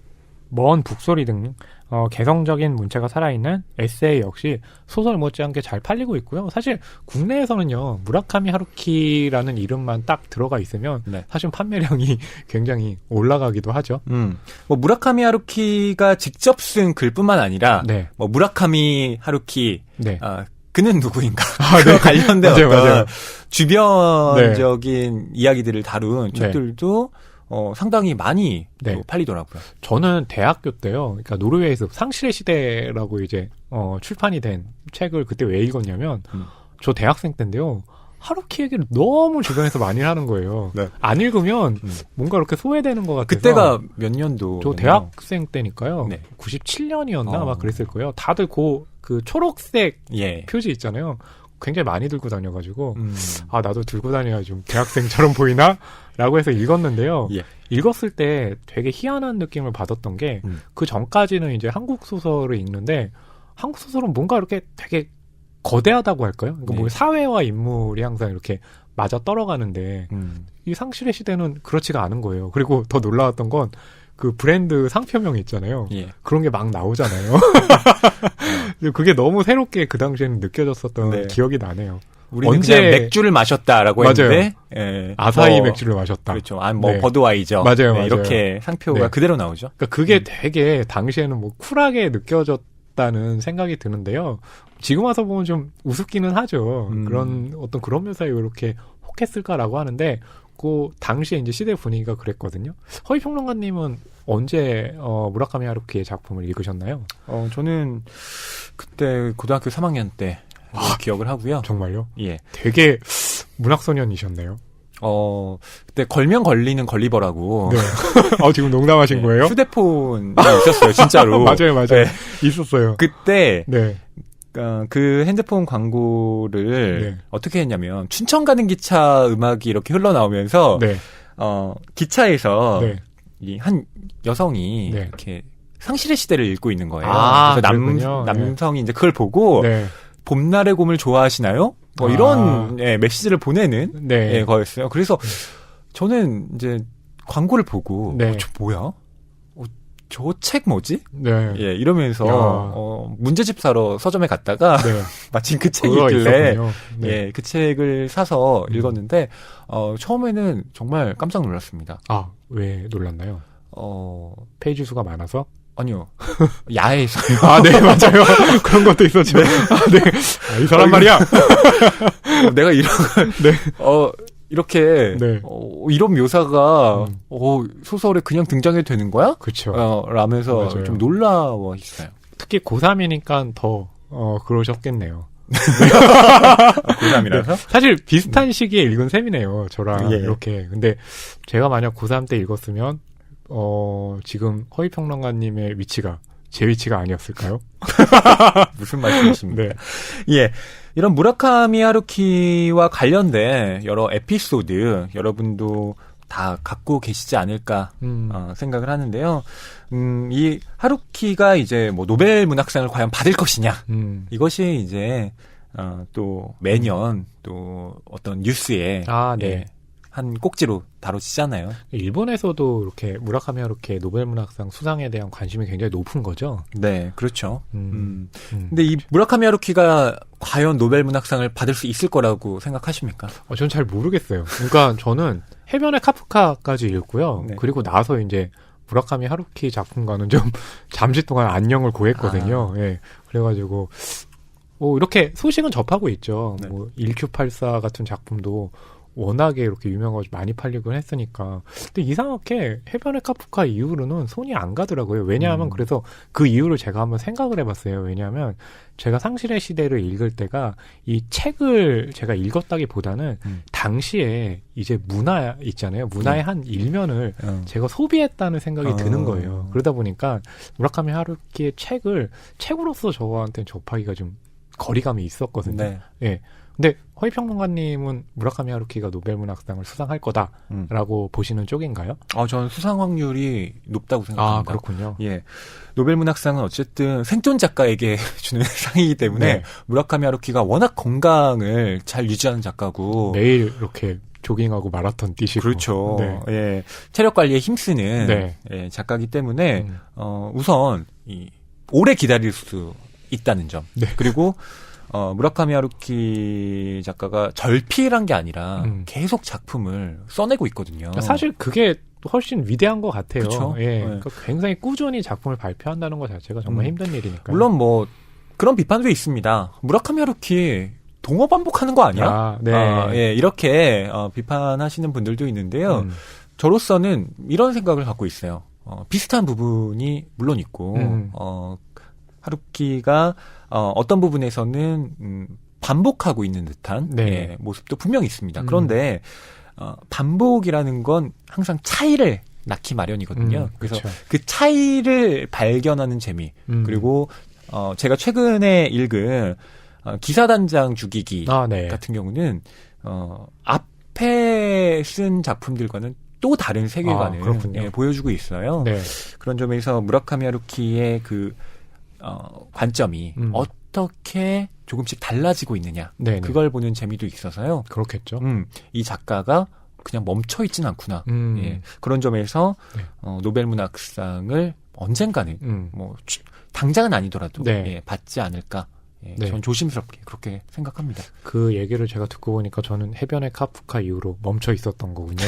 먼 북소리 등 개성적인 문체가 살아있는 에세이 역시 소설 못지않게 잘 팔리고 있고요. 사실 국내에서는요, 무라카미 하루키라는 이름만 딱 들어가 있으면 네. 사실 판매량이 굉장히 올라가기도 하죠. 뭐 무라카미 하루키가 직접 쓴 글뿐만 아니라 네. 뭐 무라카미 하루키 네. 그는 누구인가 네. 그와 관련된 맞아요, 어떤 맞아요. 주변적인 이야기들을 다룬 네. 책들도 상당히 많이 네. 또 팔리더라고요. 저는 대학교 때요, 그러니까 노르웨이에서 상실의 시대라고 이제 출판이 된 책을 그때 왜 읽었냐면, 저 대학생 때인데요, 하루키 얘기를 너무 주변에서 많이 하는 거예요. 네. 안 읽으면 뭔가 이렇게 소외되는 것 같아서. 그때가 몇 년도? 저 대학생 때니까요. 네. 97년이었나 막 그랬을 거예요. 다들 그 초록색 예. 표지 있잖아요. 굉장히 많이 들고 다녀가지고 아, 나도 들고 다녀야 좀 대학생처럼 보이나? 라고 해서 읽었는데요. 예. 읽었을 때 되게 희한한 느낌을 받았던 게 그 전까지는 이제 한국 소설을 읽는데 한국 소설은 뭔가 이렇게 되게 거대하다고 할까요? 그러니까 네. 뭐 사회와 인물이 항상 이렇게 맞아 떨어가는데 이 상실의 시대는 그렇지가 않은 거예요. 그리고 더 놀라웠던 건 그 브랜드 상표명 있잖아요. 예. 그런 게 막 나오잖아요. 그게 너무 새롭게 그 당시에는 느껴졌었던 네. 기억이 나네요. 우리는 언제- 그냥 맥주를 마셨다라고 맞아요. 했는데 예. 아사히 뭐, 맥주를 마셨다. 그렇죠. 뭐 네. 버드와이저. 맞아요, 맞아요. 이렇게 상표가 네. 그대로 나오죠. 그러니까 그게 되게 당시에는 뭐 쿨하게 느껴졌다는 생각이 드는데요. 지금 와서 보면 좀 우습기는 하죠. 그런 묘사에 왜 이렇게 혹했을까라고 하는데, 그 당시에 이제 시대 분위기가 그랬거든요. 허위평론가님은 언제 무라카미 하루키의 작품을 읽으셨나요? 저는 그때 고등학교 3학년 때 기억을 하고요. 정말요? 예. 되게 문학소년이셨네요. 그때 걸면 걸리는 걸리버라고. 네. 지금 농담하신 네, 거예요? 휴대폰이 있었어요, 진짜로. 맞아요. 네. 있었어요. 그때 네. 그 핸드폰 광고를 네. 어떻게 했냐면 춘천 가는 기차 음악이 이렇게 흘러나오면서 네. 기차에서 네. 이 한 여성이 네. 이렇게 상실의 시대를 읽고 있는 거예요. 그래서 그랬군요. 남성이 이제 그걸 보고 네. 봄날의 곰을 좋아하시나요? 뭐 이런 메시지를 보내는 네. 거였어요. 그래서 저는 이제 광고를 보고 네. 저 뭐야? 저 책 뭐지? 네. 예, 이러면서 문제집 사러 서점에 갔다가 네. 마침 그 책이 그거 있길래 있었군요. 네. 예, 그 책을 사서 읽었는데 처음에는 정말 깜짝 놀랐습니다. 왜 놀랐나요? 페이지 수가 많아서? 아니요. 야해서요. 네, 맞아요. 그런 것도 있었죠. 이 사람 말이야. 내가 이런 걸 네. 이렇게 네. 이런 묘사가 소설에 그냥 등장해도 되는 거야? 그렇죠. 라면서 맞아요. 좀 놀라워 있어요. 특히 고3이니까 더 그러셨겠네요. 고3이라서? 네. 사실 비슷한 시기에 읽은 셈이네요. 저랑 예. 이렇게. 근데 제가 만약 고3 때 읽었으면 지금 허위평론가님의 위치가 제 위치가 아니었을까요? 무슨 말씀이십니까? 네. 예. 이런 무라카미 하루키와 관련된 여러 에피소드 여러분도 다 갖고 계시지 않을까 생각을 하는데요. 이 하루키가 이제 뭐 노벨 문학상을 과연 받을 것이냐 이것이 이제 또 매년 또 어떤 뉴스에 네. 예, 한 꼭지로 다뤄지잖아요. 일본에서도 이렇게 무라카미 하루키의 노벨 문학상 수상에 대한 관심이 굉장히 높은 거죠. 네, 그렇죠. 근데 이 무라카미 하루키가 과연 노벨 문학상을 받을 수 있을 거라고 생각하십니까? 전 잘 모르겠어요. 그러니까 저는 해변의 카프카까지 읽고요. 네. 그리고 나서 이제 무라카미 하루키 작품과는 좀 잠시 동안 안녕을 고했거든요. 예. 그래가지고 이렇게 소식은 접하고 있죠. 네. 뭐 1Q84 같은 작품도 워낙에 이렇게 유명하고 많이 팔리곤 했으니까. 근데 이상하게 해변의 카프카 이후로는 손이 안 가더라고요. 왜냐하면 그래서 그 이유를 제가 한번 생각을 해봤어요. 왜냐하면 제가 상실의 시대를 읽을 때가 이 책을 제가 읽었다기보다는 당시에 이제 문화 있잖아요. 문화의 한 일면을 제가 소비했다는 생각이 드는 거예요. 그러다 보니까 무라카미 하루키의 책을 책으로서 저한테는 접하기가 좀 거리감이 있었거든요. 네. 예. 근데 허위평론가님은 무라카미 하루키가 노벨문학상을 수상할 거다라고 보시는 쪽인가요? 저는 수상 확률이 높다고 생각합니다. 아, 그렇군요. 예. 노벨문학상은 어쨌든 생존 작가에게 주는 상이기 때문에 네. 무라카미 하루키가 워낙 건강을 잘 유지하는 작가고 매일 이렇게 조깅하고 마라톤 뛰시고. 그렇죠. 네. 예. 체력 관리에 힘쓰는 네. 예, 작가이기 때문에 우선 오래 기다릴 수 있다는 점. 네. 그리고 무라카미 하루키 작가가 절필한 게 아니라 계속 작품을 써내고 있거든요. 사실 그게 훨씬 위대한 것 같아요. 그쵸? 예. 네. 그러니까 굉장히 꾸준히 작품을 발표한다는 것 자체가 정말 힘든 일이니까요. 물론 뭐 그런 비판도 있습니다. 무라카미 하루키 동어 반복하는 거 아니야? 아, 네. 예, 이렇게 비판하시는 분들도 있는데요. 저로서는 이런 생각을 갖고 있어요. 비슷한 부분이 물론 있고 하루키가 어떤 부분에서는 반복하고 있는 듯한 네. 예, 모습도 분명히 있습니다. 그런데 반복이라는 건 항상 차이를 낳기 마련이거든요. 그래서 그렇죠. 그 차이를 발견하는 재미 그리고 제가 최근에 읽은 기사단장 죽이기 네. 같은 경우는 앞에 쓴 작품들과는 또 다른 세계관을 예, 보여주고 있어요. 네. 그런 점에서 무라카미 하루키의 그 관점이 어떻게 조금씩 달라지고 있느냐 네네. 그걸 보는 재미도 있어서요. 그렇겠죠. 이 작가가 그냥 멈춰 있진 않구나. 예, 그런 점에서 네. 노벨문학상을 언젠가는 뭐 당장은 아니더라도 네. 예, 받지 않을까. 예, 네. 전 조심스럽게 그렇게 생각합니다. 그 얘기를 제가 듣고 보니까 저는 해변의 카프카 이후로 멈춰 있었던 거군요.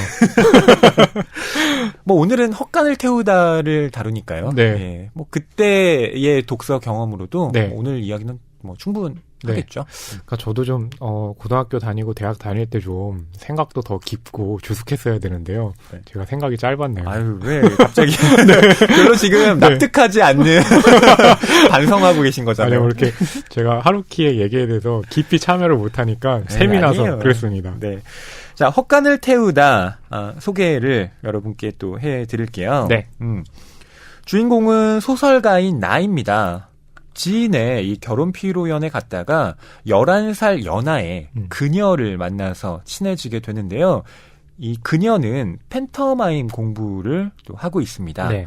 뭐 오늘은 헛간을 태우다를 다루니까요. 네. 예, 뭐 그때의 독서 경험으로도 네. 뭐 오늘 이야기는 뭐 충분하겠죠. 그러니까 저도 좀 고등학교 다니고 대학 다닐 때 좀 생각도 더 깊고 주숙했어야 되는데요. 네. 제가 생각이 짧았네요. 아유 왜 갑자기 별로 지금 납득하지 않는 반성하고 계신 거잖아요. 아니요, 이렇게 제가 하루키의 얘기에 대해서 깊이 참여를 못하니까 셈이 나서 아니에요. 그랬습니다. 네. 자, 헛간을 태우다 소개를 여러분께 또 해드릴게요. 네. 주인공은 소설가인 나입니다. 지인의 이 결혼 피로연에 갔다가 11살 연하의 그녀를 만나서 친해지게 되는데요. 이 그녀는 팬터마임 공부를 또 하고 있습니다. 네.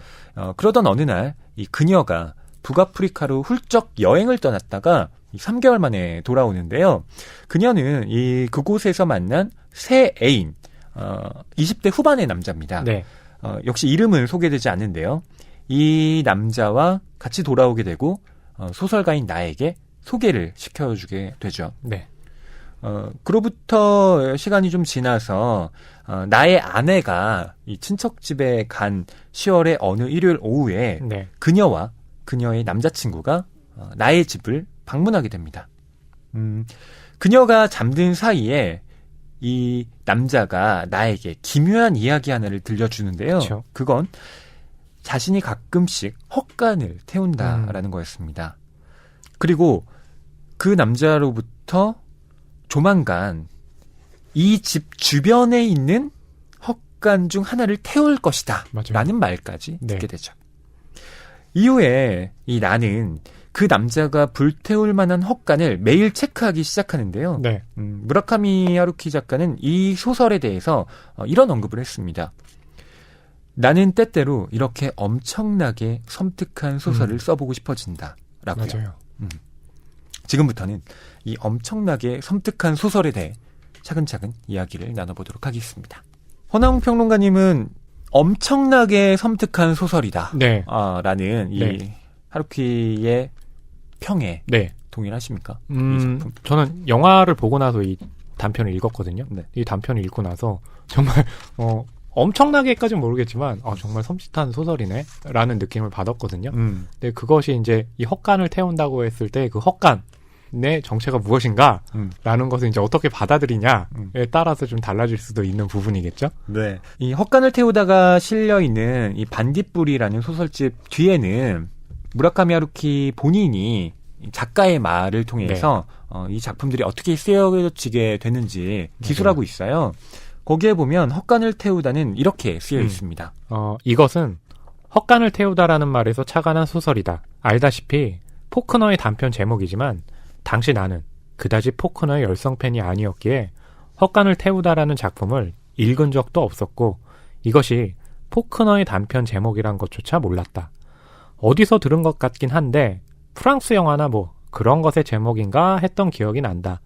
그러던 어느 날 이 그녀가 북아프리카로 훌쩍 여행을 떠났다가 3개월 만에 돌아오는데요. 그녀는 그곳에서 만난 새 애인, 20대 후반의 남자입니다. 네. 역시 이름은 소개되지 않는데요. 이 남자와 같이 돌아오게 되고 소설가인 나에게 소개를 시켜주게 되죠. 네. 그로부터 시간이 좀 지나서 나의 아내가 이 친척집에 간 10월의 어느 일요일 오후에 네. 그녀와 그녀의 남자친구가 나의 집을 방문하게 됩니다. 그녀가 잠든 사이에 이 남자가 나에게 기묘한 이야기 하나를 들려주는데요. 그쵸. 그건 자신이 가끔씩 헛간을 태운다라는 거였습니다. 그리고 그 남자로부터 조만간 이 집 주변에 있는 헛간 중 하나를 태울 것이다 맞아요. 라는 말까지 네. 듣게 되죠. 이후에 이 나는 그 남자가 불태울 만한 헛간을 매일 체크하기 시작하는데요. 네. 무라카미 하루키 작가는 이 소설에 대해서 이런 언급을 했습니다. 나는 때때로 이렇게 엄청나게 섬뜩한 소설을 써보고 싶어진다. 라고요. 맞아요. 지금부터는 이 엄청나게 섬뜩한 소설에 대해 차근차근 이야기를 나눠보도록 하겠습니다. 허나웅 평론가님은 엄청나게 섬뜩한 소설이다. 네. 라는 이 네. 하루키의 평에 네. 동일하십니까? 이 작품. 저는 영화를 보고 나서 이 단편을 읽었거든요. 네. 이 단편을 읽고 나서 정말 엄청나게까지는 모르겠지만 정말 섬찟한 소설이네 라는 느낌을 받았거든요. 근데 그것이 이제 이 헛간을 태운다고 했을 때 그 헛간의 정체가 무엇인가 라는 것을 이제 어떻게 받아들이냐에 따라서 좀 달라질 수도 있는 부분이겠죠. 네. 이 헛간을 태우다가 실려있는 이 반딧불이라는 소설집 뒤에는 무라카미 하루키 본인이 작가의 말을 통해서 이 작품들이 어떻게 쓰여지게 되는지 기술하고 있어요. 거기에 보면 헛간을 태우다는 이렇게 쓰여 있습니다. 이것은 헛간을 태우다라는 말에서 착안한 소설이다. 알다시피 포크너의 단편 제목이지만 당시 나는 그다지 포크너의 열성 팬이 아니었기에 헛간을 태우다라는 작품을 읽은 적도 없었고 이것이 포크너의 단편 제목이란 것조차 몰랐다. 어디서 들은 것 같긴 한데 프랑스 영화나 뭐 그런 것의 제목인가 했던 기억이 난다.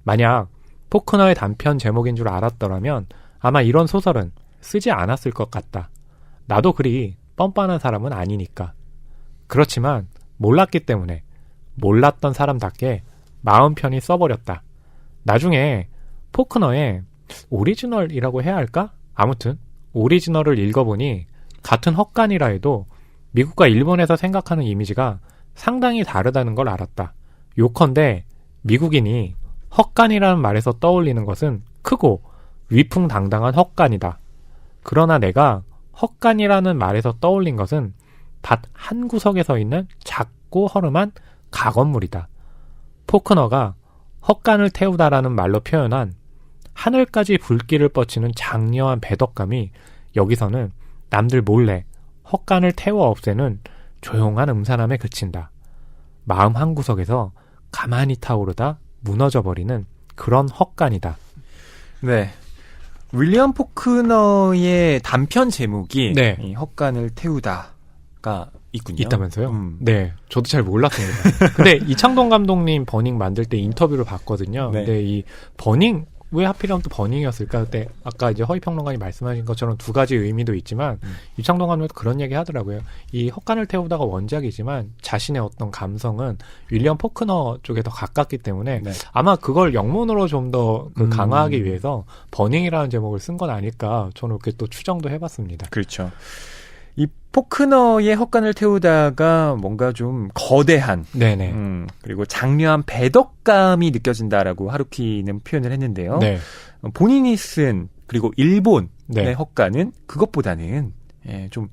만약 포크너의 단편 제목인 줄 알았더라면 아마 이런 소설은 쓰지 않았을 것 같다. 나도 그리 뻔뻔한 사람은 아니니까. 그렇지만 몰랐기 때문에 몰랐던 사람답게 마음 편히 써버렸다. 나중에 포크너의 오리지널이라고 해야 할까? 아무튼 오리지널을 읽어보니 같은 헛간이라 해도 미국과 일본에서 생각하는 이미지가 상당히 다르다는 걸 알았다. 요컨대 미국인이 헛간이라는 말에서 떠올리는 것은 크고 위풍당당한 헛간이다. 그러나 내가 헛간이라는 말에서 떠올린 것은 밭 한 구석에 서 있는 작고 허름한 가건물이다. 포크너가 헛간을 태우다라는 말로 표현한 하늘까지 불길을 뻗치는 장려한 배덕감이 여기서는 남들 몰래 헛간을 태워 없애는 조용한 음산함에 그친다. 마음 한구석에서 가만히 타오르다 무너져버리는 그런 헛간이다. 네. 윌리엄 포크너의 단편 제목이 네. 이 헛간을 태우다가 있군요. 있다면서요? 네. 저도 잘 몰랐습니다. 근데 이창동 감독님 버닝 만들 때 인터뷰를 봤거든요. 네. 근데 이 버닝, 왜 하필이면 또 버닝이었을까? 그때 아까 이제 허위평론가님 말씀하신 것처럼 두 가지 의미도 있지만 이창동 감독도 그런 얘기 하더라고요. 이 헛간을 태우다가 원작이지만 자신의 어떤 감성은 윌리엄 포크너 쪽에 더 가깝기 때문에 네. 아마 그걸 영문으로 좀 더 강화하기 위해서 버닝이라는 제목을 쓴 건 아닐까 저는 그렇게 또 추정도 해봤습니다. 그렇죠. 이 포크너의 헛간을 태우다가 뭔가 좀 거대한, 네네. 그리고 장려한 배덕감이 느껴진다라고 하루키는 표현을 했는데요. 네. 본인이 쓴 그리고 일본의 네. 헛간은 그것보다는 좀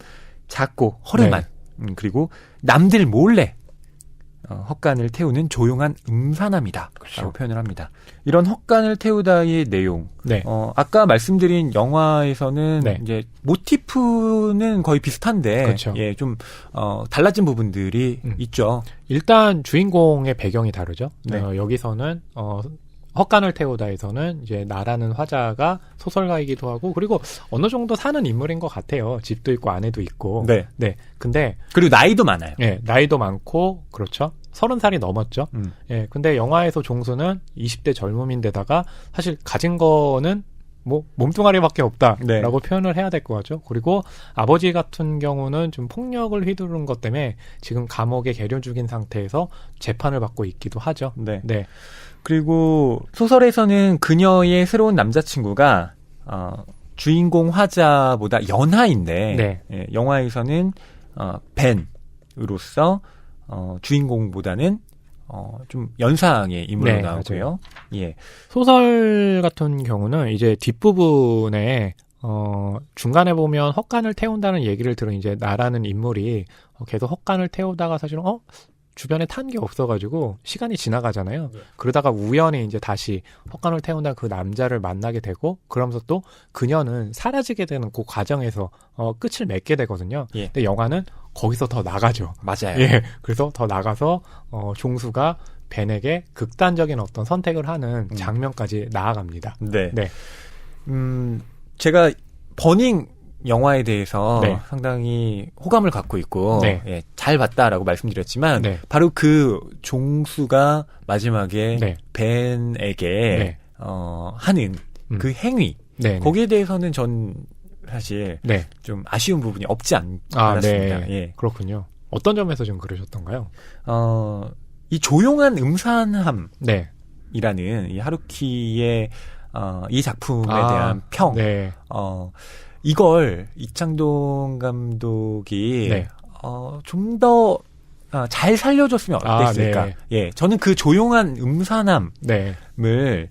작고 허름한, 그리고 남들 몰래 헛간을 태우는 조용한 음산함이다. 그렇죠. 라고 표현을 합니다. 이런 헛간을 태우다의 내용. 네. 아까 말씀드린 영화에서는 네. 이제 모티프는 거의 비슷한데 그렇죠. 예, 좀 달라진 부분들이 있죠. 일단 주인공의 배경이 다르죠. 네. 여기서는 헛간을 태우다에서는 이제 나라는 화자가 소설가이기도 하고 그리고 어느 정도 사는 인물인 것 같아요. 집도 있고 아내도 있고. 네. 네. 근데 그리고 나이도 많아요. 예, 나이도 많고 그렇죠. 30살이 넘었죠. 예, 근데 영화에서 종수는 20대 젊음인데다가 사실 가진 거는 뭐 몸뚱아리밖에 없다라고 네. 표현을 해야 될 것 같죠. 그리고 아버지 같은 경우는 좀 폭력을 휘두른 것 때문에 지금 감옥에 계류 중인 상태에서 재판을 받고 있기도 하죠. 네. 네. 그리고 소설에서는 그녀의 새로운 남자친구가 주인공 화자보다 연하인데 네. 예, 영화에서는 벤으로서 주인공보다는 좀 연상의 인물로 네, 나오고요. 예. 소설 같은 경우는 이제 뒷부분에 중간에 보면 헛간을 태운다는 얘기를 들은 이제 나라는 인물이 계속 헛간을 태우다가 사실은 주변에 탄 게 없어가지고 시간이 지나가잖아요. 그러다가 우연히 이제 다시 헛간을 태운다 그 남자를 만나게 되고 그러면서 또 그녀는 사라지게 되는 그 과정에서 끝을 맺게 되거든요. 예. 근데 영화는 거기서 더 나가죠. 맞아요. 예, 그래서 더 나가서 종수가 벤에게 극단적인 어떤 선택을 하는 장면까지 나아갑니다. 네. 네. 제가 버닝 영화에 대해서 네. 상당히 호감을 갖고 있고 네. 예, 잘 봤다라고 말씀드렸지만 네. 바로 그 종수가 마지막에 네. 벤에게 네. 하는 그 행위 네. 거기에 대해서는 전 사실 네. 좀 아쉬운 부분이 없지 않았습니다. 네. 예. 그렇군요. 어떤 점에서 좀 그러셨던가요? 이 조용한 음산함이라는 네. 이 하루키의 이 작품에 대한 평, 네. 이걸 이창동 감독이 네. 좀 더 잘 살려줬으면 어땠을까? 네. 예, 저는 그 조용한 음산함을 네.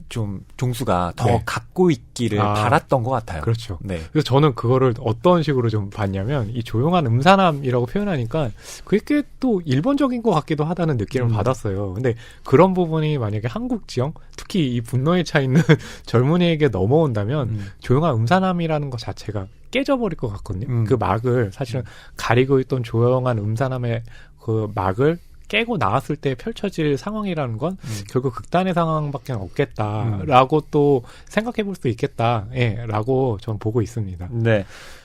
좀 종수가 더 네. 갖고 있기를 바랐던 것 같아요. 그렇죠. 네. 그래서 저는 그거를 어떤 식으로 좀 봤냐면 이 조용한 음산함이라고 표현하니까 그게 꽤 또 일본적인 것 같기도 하다는 느낌을 받았어요. 근데 그런 부분이 만약에 한국 지형, 특히 이 분노에 차 있는 젊은이에게 넘어온다면 조용한 음산함이라는 것 자체가 깨져버릴 것 같거든요. 그 막을 사실은 가리고 있던 조용한 음산함의 그 막을 깨고 나왔을 때 펼쳐질 상황이라는 건 결국 극단의 상황밖에 없겠다라고 또 생각해 볼 수 있겠다. 예, 라고 저는 보고 있습니다. 네.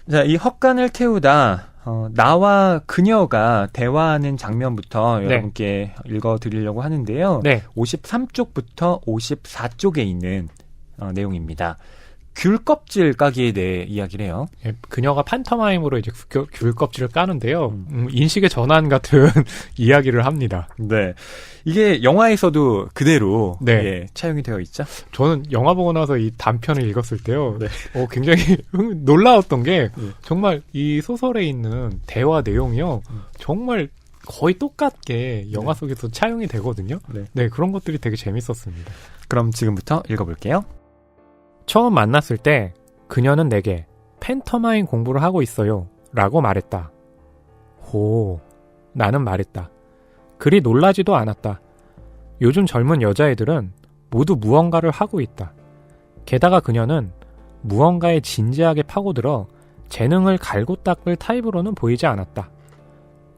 자, 이 헛간을 태우다 나와 그녀가 대화하는 장면부터 여러분께 읽어드리려고 하는데요. 네. 53쪽부터 54쪽에 있는 내용입니다. 귤 껍질 까기에 대해 이야기를 해요. 예, 그녀가 판터마임으로 이제 귤 껍질을 까는데요. 인식의 전환 같은 이야기를 합니다. 네. 이게 영화에서도 그대로 네. 예, 차용이 되어 있죠. 저는 영화 보고 나서 이 단편을 읽었을 때요. 네. 굉장히 놀라웠던 게 정말 이 소설에 있는 대화 내용이요. 정말 거의 똑같게 영화 속에서 차용이 되거든요. 네. 네, 그런 것들이 되게 재밌었습니다. 그럼 지금부터 읽어볼게요. 처음 만났을 때 그녀는 내게 팬터마임 공부를 하고 있어요 라고 말했다. 호, 나는 말했다. 그리 놀라지도 않았다. 요즘 젊은 여자애들은 모두 무언가를 하고 있다. 게다가 그녀는 무언가에 진지하게 파고들어 재능을 갈고 닦을 타입으로는 보이지 않았다.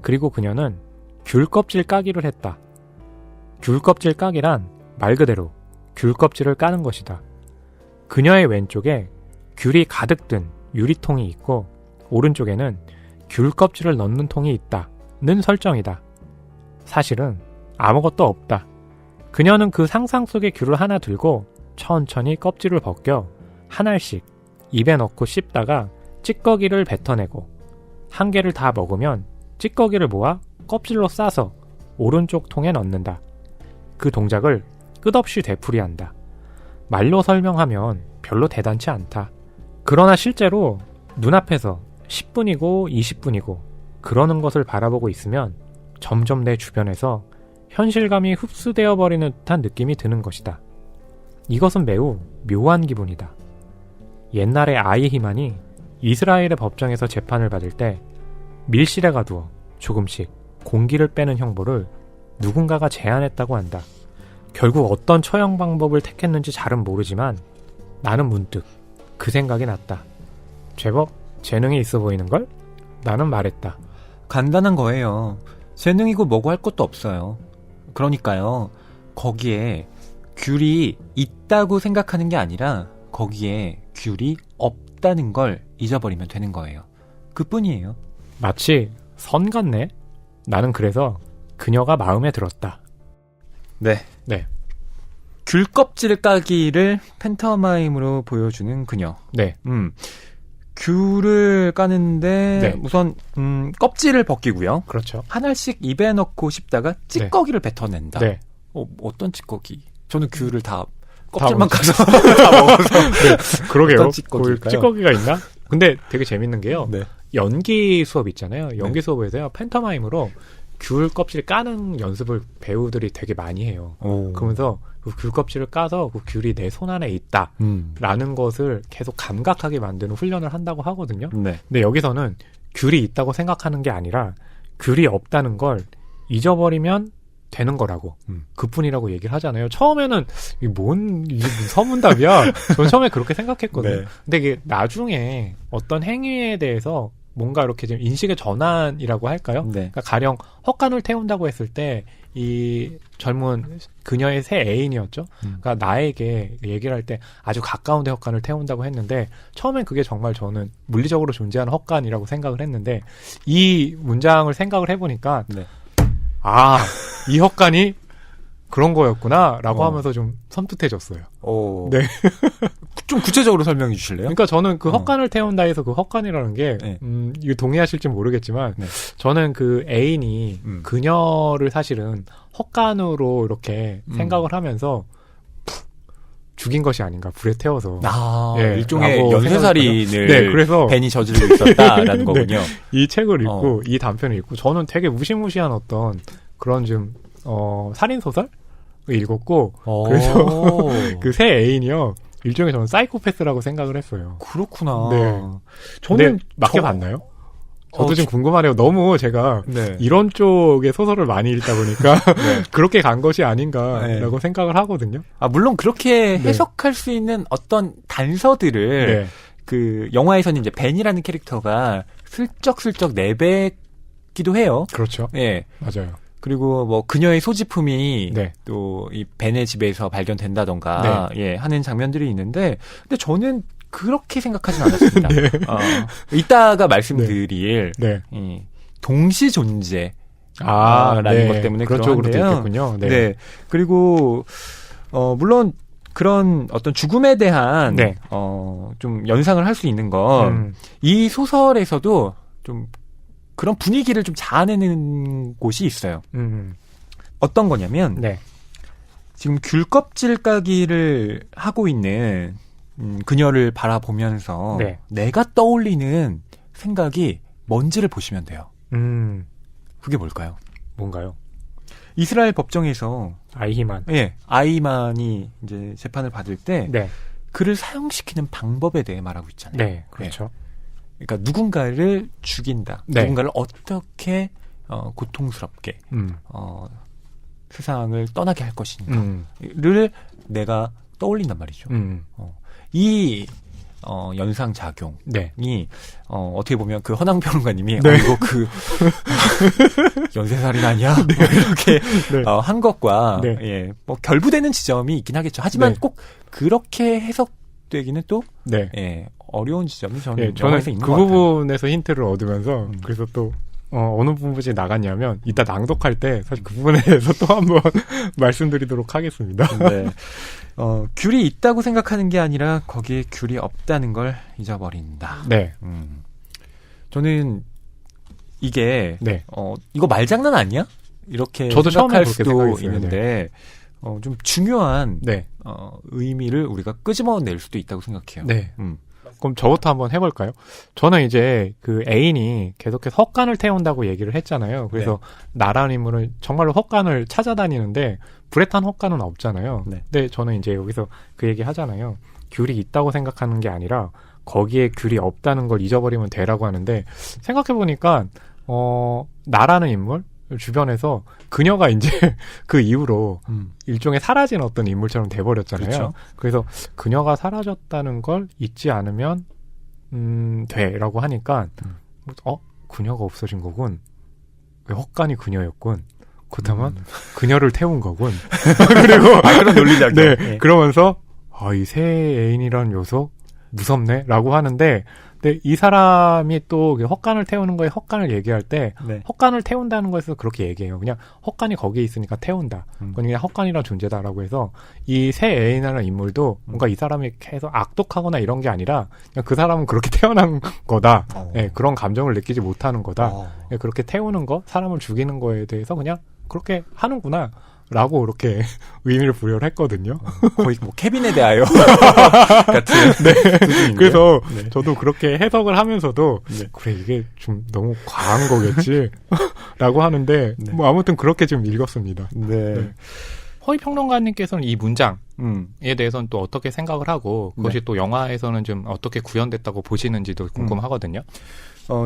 그리고 그녀는 귤 껍질 까기를 했다. 귤 껍질 까기란 말 그대로 귤 껍질을 까는 것이다. 그녀의 왼쪽에 귤이 가득 든 유리통이 있고 오른쪽에는 귤 껍질을 넣는 통이 있다는 설정이다. 사실은 아무것도 없다. 그녀는 그 상상 속의 귤을 하나 들고 천천히 껍질을 벗겨 한 알씩 입에 넣고 씹다가 찌꺼기를 뱉어내고 한 개를 다 먹으면 찌꺼기를 모아 껍질로 싸서 오른쪽 통에 넣는다. 그 동작을 끝없이 되풀이한다. 말로 설명하면 별로 대단치 않다. 그러나 실제로 눈앞에서 10분이고 20분이고 그러는 것을 바라보고 있으면 점점 내 주변에서 현실감이 흡수되어 버리는 듯한 느낌이 드는 것이다. 이것은 매우 묘한 기분이다. 옛날에 아이히만이 이스라엘의 법정에서 재판을 받을 때 밀실에 가두어 조금씩 공기를 빼는 형벌을 누군가가 제안했다고 한다. 결국 어떤 처형 방법을 택했는지 잘은 모르지만 나는 문득 그 생각이 났다. 제법 재능이 있어 보이는걸? 나는 말했다. 간단한 거예요. 재능이고 뭐고 할 것도 없어요. 그러니까요. 거기에 귤이 있다고 생각하는 게 아니라 거기에 귤이 없다는 걸 잊어버리면 되는 거예요. 그뿐이에요. 마치 선 같네? 나는 그래서 그녀가 마음에 들었다. 네. 네. 귤 껍질 까기를 팬터마임으로 보여주는 그녀. 네. 귤을 까는데 네. 우선 껍질을 벗기고요. 그렇죠. 하나씩 입에 넣고 씹다가 찌꺼기를 뱉어낸다. 네. 어떤 찌꺼기? 저는 귤을 다 껍질만 까서 다 먹어서. 네. 그러게요. 어떤 찌꺼기일까요? 찌꺼기가 있나? 근데 되게 재밌는 게요. 네. 연기 수업 있잖아요. 연기 네. 수업에서요. 팬터마임으로 귤 껍질 까는 연습을 배우들이 되게 많이 해요. 그러면서 그 귤 껍질을 까서 그 귤이 내 손 안에 있다 라는 것을 계속 감각하게 만드는 훈련을 한다고 하거든요. 네. 근데 여기서는 귤이 있다고 생각하는 게 아니라 귤이 없다는 걸 잊어버리면 되는 거라고 그뿐이라고 얘기를 하잖아요. 처음에는 이게 무슨 서문답이야. 저는 처음에 그렇게 생각했거든요. 네. 근데 이게 나중에 어떤 행위에 대해서 뭔가 이렇게 좀 인식의 전환이라고 할까요? 네. 그러니까 가령 헛간을 태운다고 했을 때 이 젊은 그녀의 새 애인이었죠. 그러니까 나에게 얘기를 할 때 아주 가까운 데 헛간을 태운다고 했는데 처음엔 그게 정말 저는 물리적으로 존재하는 헛간이라고 생각을 했는데 이 문장을 생각을 해보니까 네. 아, 이 헛간이 그런 거였구나라고 하면서 좀 섬뜩해졌어요. 네. 좀 구체적으로 설명해 주실래요? 그러니까 저는 그 헛간을 태운다 해서 그 헛간이라는 게 네. 이거 동의하실지 모르겠지만 네. 저는 그 애인이 그녀를 사실은 헛간으로 이렇게 생각을 하면서 죽인 것이 아닌가 불에 태워서 네, 일종의 라고 연쇄살인을 네, 그래서 벤이 저지르고 있었다라는 거군요. 이 책을 읽고 이 단편을 읽고 저는 되게 무시무시한 어떤 그런 좀 살인 소설을 읽었고 그래서 그 새 애인이요 일종의 저는 사이코패스라고 생각을 했어요. 그렇구나. 네. 저는 맞게 봤나요? 저도 좀 궁금하네요. 너무 제가 네. 이런 쪽의 소설을 많이 읽다 보니까 네. 그렇게 간 것이 아닌가라고 네. 생각을 하거든요. 물론 그렇게 네. 해석할 수 있는 어떤 단서들을 네. 그 영화에서는 이제 벤이라는 캐릭터가 슬쩍슬쩍 내뱉기도 해요. 그렇죠. 예. 맞아요. 그리고 뭐 그녀의 소지품이 네. 또 이 벤의 집에서 발견된다던가 예, 하는 장면들이 있는데 근데 저는 그렇게 생각하진 않았습니다. 네. 이따가 말씀드릴 네. 이 동시 존재 아, 라는 네. 것 때문에 그런 쪽으로 그러한데요. 있겠군요. 네. 네. 그리고 물론 그런 어떤 죽음에 대한 네. 좀 연상을 할 수 있는 건 이 소설에서도 좀 그런 분위기를 좀 자아내는 곳이 있어요. 어떤 거냐면 네. 지금 귤껍질 까기를 하고 있는 그녀를 바라보면서 네. 내가 떠올리는 생각이 뭔지를 보시면 돼요. 그게 뭘까요? 뭔가요? 이스라엘 법정에서 아이히만. 예, 아이만이 이제 재판을 받을 때 네. 그를 사형시키는 방법에 대해 말하고 있잖아요. 네. 그렇죠. 그러니까 누군가를 죽인다. 네. 누군가를 어떻게 고통스럽게 세상을 떠나게 할 것인가를 내가 떠올린단 말이죠. 이 연상 작용이 네. 어떻게 보면 그 허낭 평론가님이 네. 이거 그 연쇄살인 아니야? 뭐 이렇게 네. 한 것과 네. 예, 뭐 결부되는 지점이 있긴 하겠죠. 하지만 네. 꼭 그렇게 해석되기는 또 네. 예, 어려운 지점이 저는 네, 영화에서 저는 있는 그 것 같아요. 부분에서 힌트를 얻으면서 그래서 또 어느 부분이 나갔냐면 이따 낭독할 때 사실 그 부분에 대해서 또 한번 말씀드리도록 하겠습니다. 네. 귤이 있다고 생각하는 게 아니라 거기에 귤이 없다는 걸 잊어버린다. 네. 저는 이게 네. 이거 말장난 아니야? 이렇게 저도 처음에 생각할 그렇게 수도 생각했어요. 있는데 좀 중요한 네. 의미를 우리가 끄집어낼 수도 있다고 생각해요. 네. 그럼 저부터 한번 해볼까요? 저는 이제 그 애인이 계속해서 헛간을 태운다고 얘기를 했잖아요. 그래서 나라는 인물은 정말로 헛간을 찾아다니는데 불에 탄 헛간은 없잖아요. 네. 근데 저는 이제 여기서 그 얘기 하잖아요. 귤이 있다고 생각하는 게 아니라 거기에 귤이 없다는 걸 잊어버리면 되라고 하는데 생각해보니까 나라는 인물 주변에서 그녀가 이제 그 이후로 일종의 사라진 어떤 인물처럼 돼버렸잖아요. 그렇죠. 그래서 그녀가 사라졌다는 걸 잊지 않으면 돼라고 하니까 그녀가 없어진 거군. 헛간이 그녀였군. 그렇다면 그녀를 태운 거군. 그리고 그런 논리작용. 네, 예. 그러면서 이 새 애인이라는 요소 무섭네라고 하는데, 근데 이 사람이 또 헛간을 태우는 거에 헛간을 얘기할 때 네. 헛간을 태운다는 것에서 그렇게 얘기해요. 그냥 헛간이 거기에 있으니까 태운다. 그건 그냥 헛간이란 존재다라고 해서 이 새 애인이라는 인물도 뭔가 이 사람이 계속 악독하거나 이런 게 아니라 그냥 그 사람은 그렇게 태어난 거다. 예, 그런 감정을 느끼지 못하는 거다. 예, 그렇게 태우는 거, 사람을 죽이는 거에 대해서 그냥 그렇게 하는구나. 라고 이렇게 의미를 부여를 했거든요. 거의 뭐 케빈에 대하여 같은 수준인데요. 그래서 네. 저도 그렇게 해석을 하면서도 네. 그래 이게 좀 너무 과한 거겠지 라고 하는데 네. 뭐 아무튼 그렇게 좀 읽었습니다. 네. 네. 허위 평론가님께서는 이 문장에 음. 대해서는 또 어떻게 생각을 하고 그것이 네. 또 영화에서는 좀 어떻게 구현됐다고 보시는지도 궁금하거든요.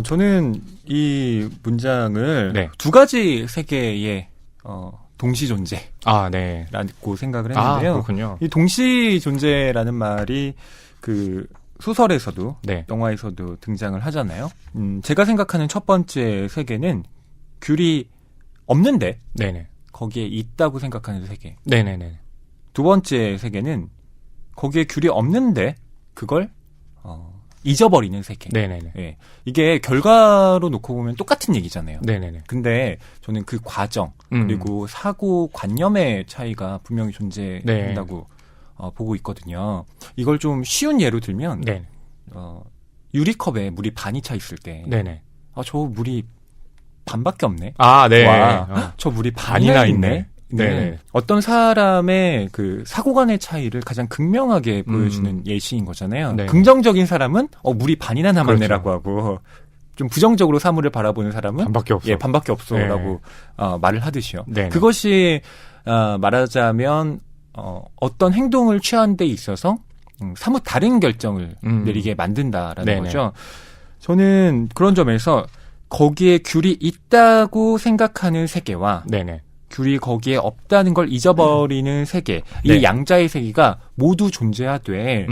저는 이 문장을 네. 두 가지 세계의 동시 존재라고 아, 네. 생각을 아, 했는데요. 그렇군요. 이 동시 존재라는 말이 그 소설에서도 네. 영화에서도 등장을 하잖아요. 제가 생각하는 첫 번째 세계는 귤이 없는데 네네. 거기에 있다고 생각하는 세계. 네네네. 두 번째 세계는 거기에 귤이 없는데 그걸 잊어버리는 세계. 네네네. 예. 이게 결과로 놓고 보면 똑같은 얘기잖아요. 네네네. 근데 저는 그 과정 그리고 사고 관념의 차이가 분명히 존재한다고 보고 있거든요. 이걸 좀 쉬운 예로 들면 네. 유리컵에 물이 반이 차 있을 때 네네. 저 물이 반밖에 없네. 아, 네. 와, 저 물이 반이나 있네. 네. 어떤 사람의 그 사고관의 차이를 가장 극명하게 보여주는 예시인 거잖아요. 네. 긍정적인 사람은 물이 반이나 남았네라고 그렇죠. 하고 좀 부정적으로 사물을 바라보는 사람은 반밖에 없어. 예, 반밖에 없어라고 말을 하듯이요. 네. 그것이 말하자면 어떤 행동을 취한 데 있어서 사뭇 다른 결정을 내리게 만든다라는 네네. 거죠. 저는 그런 점에서 거기에 귤이 있다고 생각하는 세계와 네네. 귤이 거기에 없다는 걸 잊어버리는 세계, 네. 이 양자의 세계가 모두 존재하되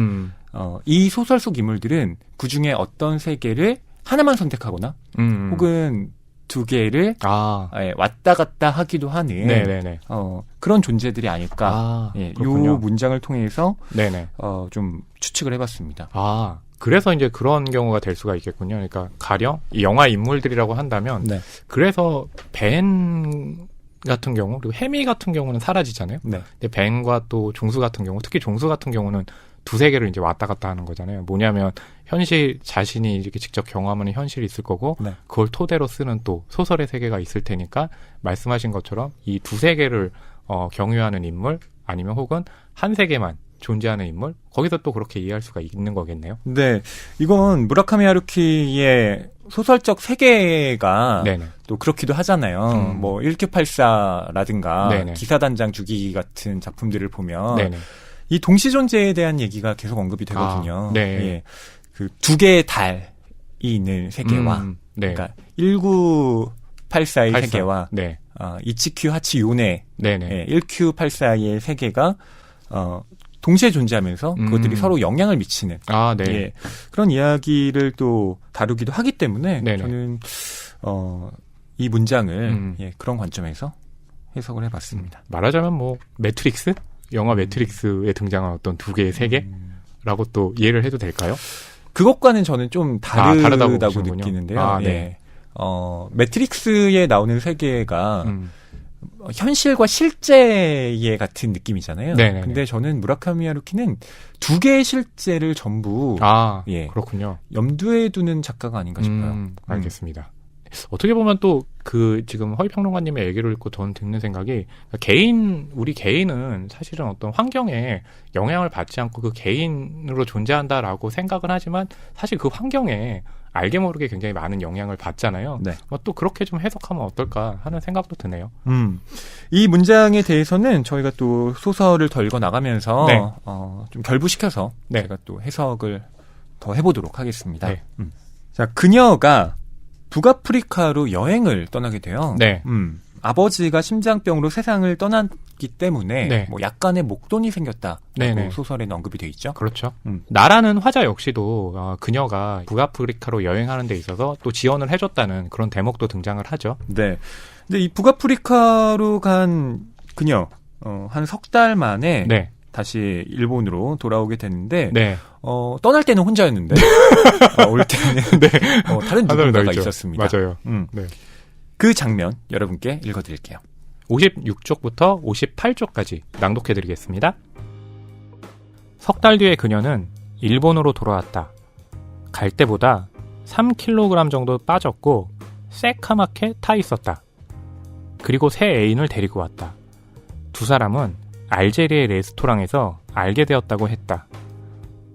이 소설 속 인물들은 그중에 어떤 세계를 하나만 선택하거나 혹은 두 개를 왔다 갔다 하기도 하는 네네네. 그런 존재들이 아닐까. 이 문장을 통해서 네네. 좀 추측을 해봤습니다. 그래서 이제 그런 경우가 될 수가 있겠군요. 그러니까 가령 이 영화 인물들이라고 한다면 네. 그래서 벤 같은 경우 그리고 해미 같은 경우는 사라지잖아요. 네. 근데 벤과 또 종수 같은 경우, 특히 종수 같은 경우는 두세 개를 이제 왔다 갔다 하는 거잖아요. 뭐냐면 현실 자신이 이렇게 직접 경험하는 현실이 있을 거고 네. 그걸 토대로 쓰는 또 소설의 세계가 있을 테니까 말씀하신 것처럼 이 두세 개를 경유하는 인물 아니면 혹은 한 세계만 존재하는 인물 거기서 또 그렇게 이해할 수가 있는 거겠네요. 네, 이건 무라카미 하루키의 소설적 세계가 네네. 또 그렇기도 하잖아요. 뭐 1Q84라든가 네네. 기사단장 죽이기 같은 작품들을 보면 네네. 이 동시 존재에 대한 얘기가 계속 언급이 되거든요. 네. 예, 그 두 개의 달이 있는 세계와 네. 그러니까 1984의 세계와 네. 이치큐 하치 요네 네네. 1Q84의 세계가 동시에 존재하면서 그것들이 서로 영향을 미치는 네. 예, 그런 이야기를 또 다루기도 하기 때문에 네네. 저는 이 문장을 그런 관점에서 해석을 해봤습니다. 말하자면 뭐 매트릭스? 영화 매트릭스에 등장한 어떤 두 개의 세계라고 또 이해를 해도 될까요? 그것과는 저는 좀 다르다고 보시는군요. 느끼는데요. 네. 예. 매트릭스에 나오는 세계가 현실과 실제의 같은 느낌이잖아요. 네네네. 근데 저는 무라카미 하루키는 두 개의 실제를 전부 그렇군요. 염두에 두는 작가가 아닌가 싶어요. 알겠습니다. 어떻게 보면 또 그 지금 허위평론가님의 얘기를 읽고 저는 듣는 생각이 우리 개인은 사실은 어떤 환경에 영향을 받지 않고 그 개인으로 존재한다라고 생각은 하지만 사실 그 환경에 알게 모르게 굉장히 많은 영향을 받잖아요. 네. 또 그렇게 좀 해석하면 어떨까 하는 생각도 드네요. 이 문장에 대해서는 저희가 또 소설을 더 읽어 나가면서 네. 좀 결부시켜서 네. 제가 또 해석을 더 해보도록 하겠습니다. 네. 자, 그녀가 북아프리카로 여행을 떠나게 돼요. 네. 아버지가 심장병으로 세상을 떠났기 때문에 네. 뭐 약간의 목돈이 생겼다라고 네네. 소설에는 언급이 돼 있죠. 그렇죠. 나라는 화자 역시도 그녀가 북아프리카로 여행하는 데 있어서 또 지원을 해줬다는 그런 대목도 등장을 하죠. 네. 근데 이 북아프리카로 간 그녀 한 석 달 만에 네. 다시 일본으로 돌아오게 됐는데 네. 떠날 때는 혼자였는데 올 때는 다른 누군가가 있었습니다. 맞아요. 네. 그 장면 여러분께 읽어드릴게요. 56쪽부터 58쪽까지 낭독해드리겠습니다. 석 달 뒤에 그녀는 일본으로 돌아왔다. 갈 때보다 3kg 정도 빠졌고 새카맣게 타 있었다. 그리고 새 애인을 데리고 왔다. 두 사람은 알제리의 레스토랑에서 알게 되었다고 했다.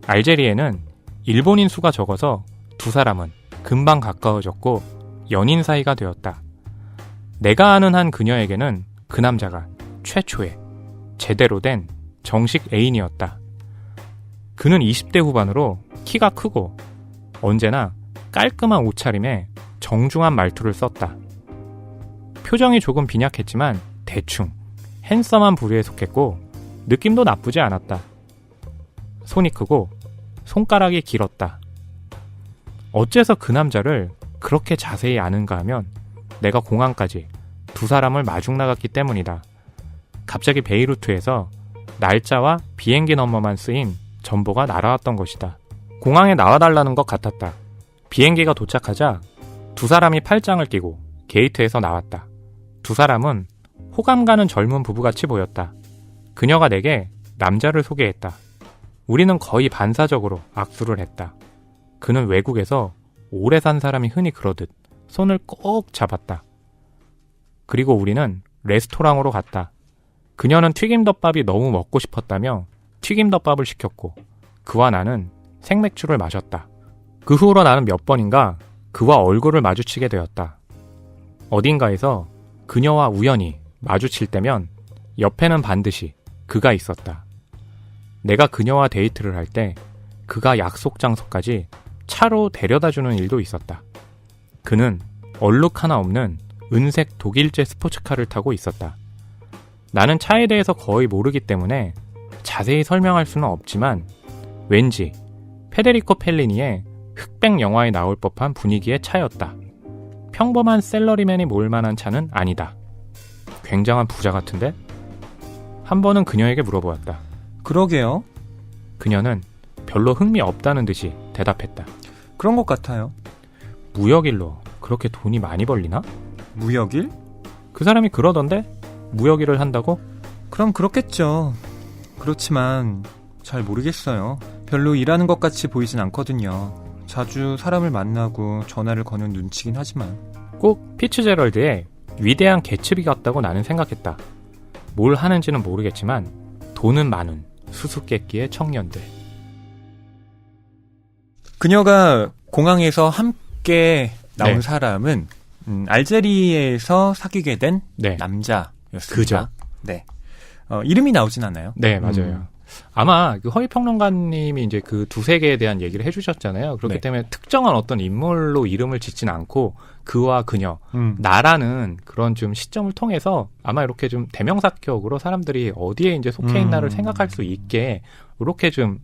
알제리에는 일본인 수가 적어서 두 사람은 금방 가까워졌고 연인 사이가 되었다. 내가 아는 한 그녀에게는 그 남자가 최초의 제대로 된 정식 애인이었다. 그는 20대 후반으로 키가 크고 언제나 깔끔한 옷차림에 정중한 말투를 썼다. 표정이 조금 빈약했지만 대충 핸섬한 부류에 속했고 느낌도 나쁘지 않았다. 손이 크고 손가락이 길었다. 어째서 그 남자를 그렇게 자세히 아는가 하면 내가 공항까지 두 사람을 마중 나갔기 때문이다. 갑자기 베이루트에서 날짜와 비행기 넘버만 쓰인 전보가 날아왔던 것이다. 공항에 나와달라는 것 같았다. 비행기가 도착하자 두 사람이 팔짱을 끼고 게이트에서 나왔다. 두 사람은 호감 가는 젊은 부부같이 보였다. 그녀가 내게 남자를 소개했다. 우리는 거의 반사적으로 악수를 했다. 그는 외국에서 오래 산 사람이 흔히 그러듯 손을 꼭 잡았다. 그리고 우리는 레스토랑으로 갔다. 그녀는 튀김덮밥이 너무 먹고 싶었다며 튀김덮밥을 시켰고 그와 나는 생맥주를 마셨다. 그 후로 나는 몇 번인가 그와 얼굴을 마주치게 되었다. 어딘가에서 그녀와 우연히 마주칠 때면 옆에는 반드시 그가 있었다. 내가 그녀와 데이트를 할 때 그가 약속 장소까지 차로 데려다주는 일도 있었다. 그는 얼룩 하나 없는 은색 독일제 스포츠카를 타고 있었다. 나는 차에 대해서 거의 모르기 때문에 자세히 설명할 수는 없지만 왠지 페데리코 펠리니의 흑백 영화에 나올 법한 분위기의 차였다. 평범한 셀러리맨이 몰 만한 차는 아니다. 굉장한 부자 같은데? 한 번은 그녀에게 물어보았다. 그러게요. 그녀는 별로 흥미 없다는 듯이 대답했다. 그런 것 같아요. 무역일로 그렇게 돈이 많이 벌리나? 무역일? 그 사람이 그러던데? 무역일을 한다고? 그럼 그렇겠죠. 그렇지만 잘 모르겠어요. 별로 일하는 것 같이 보이진 않거든요. 자주 사람을 만나고 전화를 거는 눈치긴 하지만. 꼭 피츠제럴드의 위대한 개츠비 같다고 나는 생각했다. 뭘 하는지는 모르겠지만 돈은 많은 수수께끼의 청년들. 그녀가 공항에서 함께 나온 네. 사람은 알제리에서 사귀게 된 네. 남자였습니다. 그죠. 네. 이름이 나오진 않아요. 네, 맞아요. 아마 그 허위평론가님이 이제 그 두세 개에 대한 얘기를 해주셨잖아요. 그렇기 네. 때문에 특정한 어떤 인물로 이름을 짓진 않고 그와 그녀, 나라는 그런 좀 시점을 통해서 아마 이렇게 좀 대명사격으로 사람들이 어디에 이제 속해 있나를 생각할 수 있게 이렇게 좀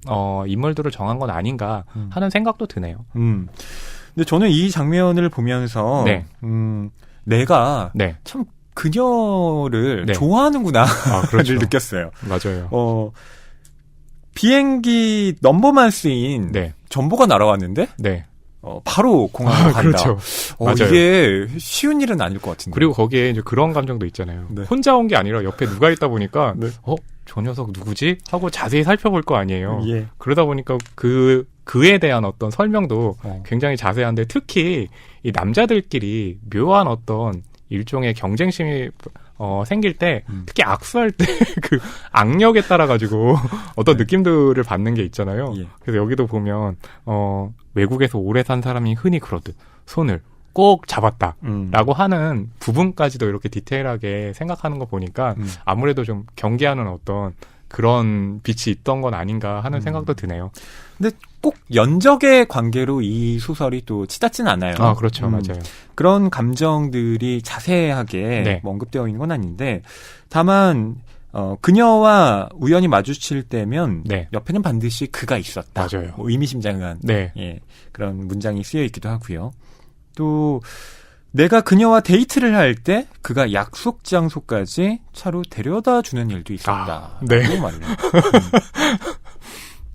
인물들을 정한 건 아닌가 하는 생각도 드네요. 근데 저는 이 장면을 보면서 네. 내가 네, 참 그녀를 네. 좋아하는구나 그렇죠. 를 느꼈어요. 맞아요. 비행기 넘버만 쓰인 네, 전보가 날아왔는데 네, 바로 공항으로 간다. 그렇죠. 맞아요. 이게 쉬운 일은 아닐 것 같은데. 그리고 거기에 이제 그런 감정도 있잖아요. 네. 혼자 온 게 아니라 옆에 누가 있다 보니까 네. 저 녀석 누구지? 하고 자세히 살펴볼 거 아니에요. 예. 그러다 보니까 그에 대한 어떤 설명도 어. 굉장히 자세한데 특히 이 남자들끼리 묘한 어떤 일종의 경쟁심이 생길 때 특히 악수할 때 그 악력에 따라 가지고 어떤 느낌들을 받는 게 있잖아요. 예. 그래서 여기도 보면 외국에서 오래 산 사람이 흔히 그러듯 손을 꼭 잡았다라고 하는 부분까지도 이렇게 디테일하게 생각하는 거 보니까 아무래도 좀 경계하는 어떤 그런 빛이 있던 건 아닌가 하는 생각도 드네요. 근데 꼭 연적의 관계로 이 소설이 또 치닫진 않아요. 아, 그렇죠. 맞아요. 그런 감정들이 자세하게 네. 뭐 언급되어 있는 건 아닌데 다만 그녀와 우연히 마주칠 때면 네. 옆에는 반드시 그가 있었다. 맞아요. 뭐 의미심장한 네. 예, 그런 문장이 쓰여 있기도 하고요. 또 내가 그녀와 데이트를 할 때 그가 약속 장소까지 차로 데려다 주는 일도 있었다. 네. 말이에요.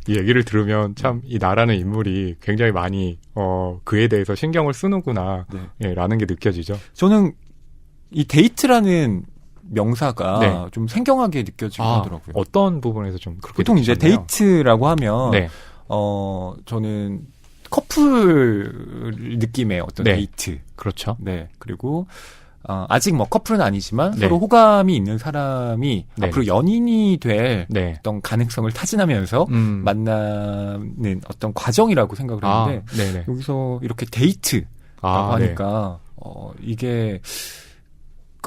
이 얘기를 들으면 참 이 나라는 인물이 굉장히 많이 그에 대해서 신경을 쓰는구나 네. 라는 게 느껴지죠. 저는 이 데이트라는 명사가 네. 좀 생경하게 느껴지고 하더라고요. 어떤 부분에서 좀 그렇게 보통 이제 느끼셨나요? 데이트라고 하면 네. 저는 커플 느낌의 어떤 네. 데이트. 그렇죠. 네. 그리고 아직 뭐 커플은 아니지만 네. 서로 호감이 있는 사람이 네. 앞으로 연인이 될 네. 어떤 가능성을 타진하면서 만나는 어떤 과정이라고 생각을 하는데 네네. 여기서 이렇게 데이트라고 네. 하니까 이게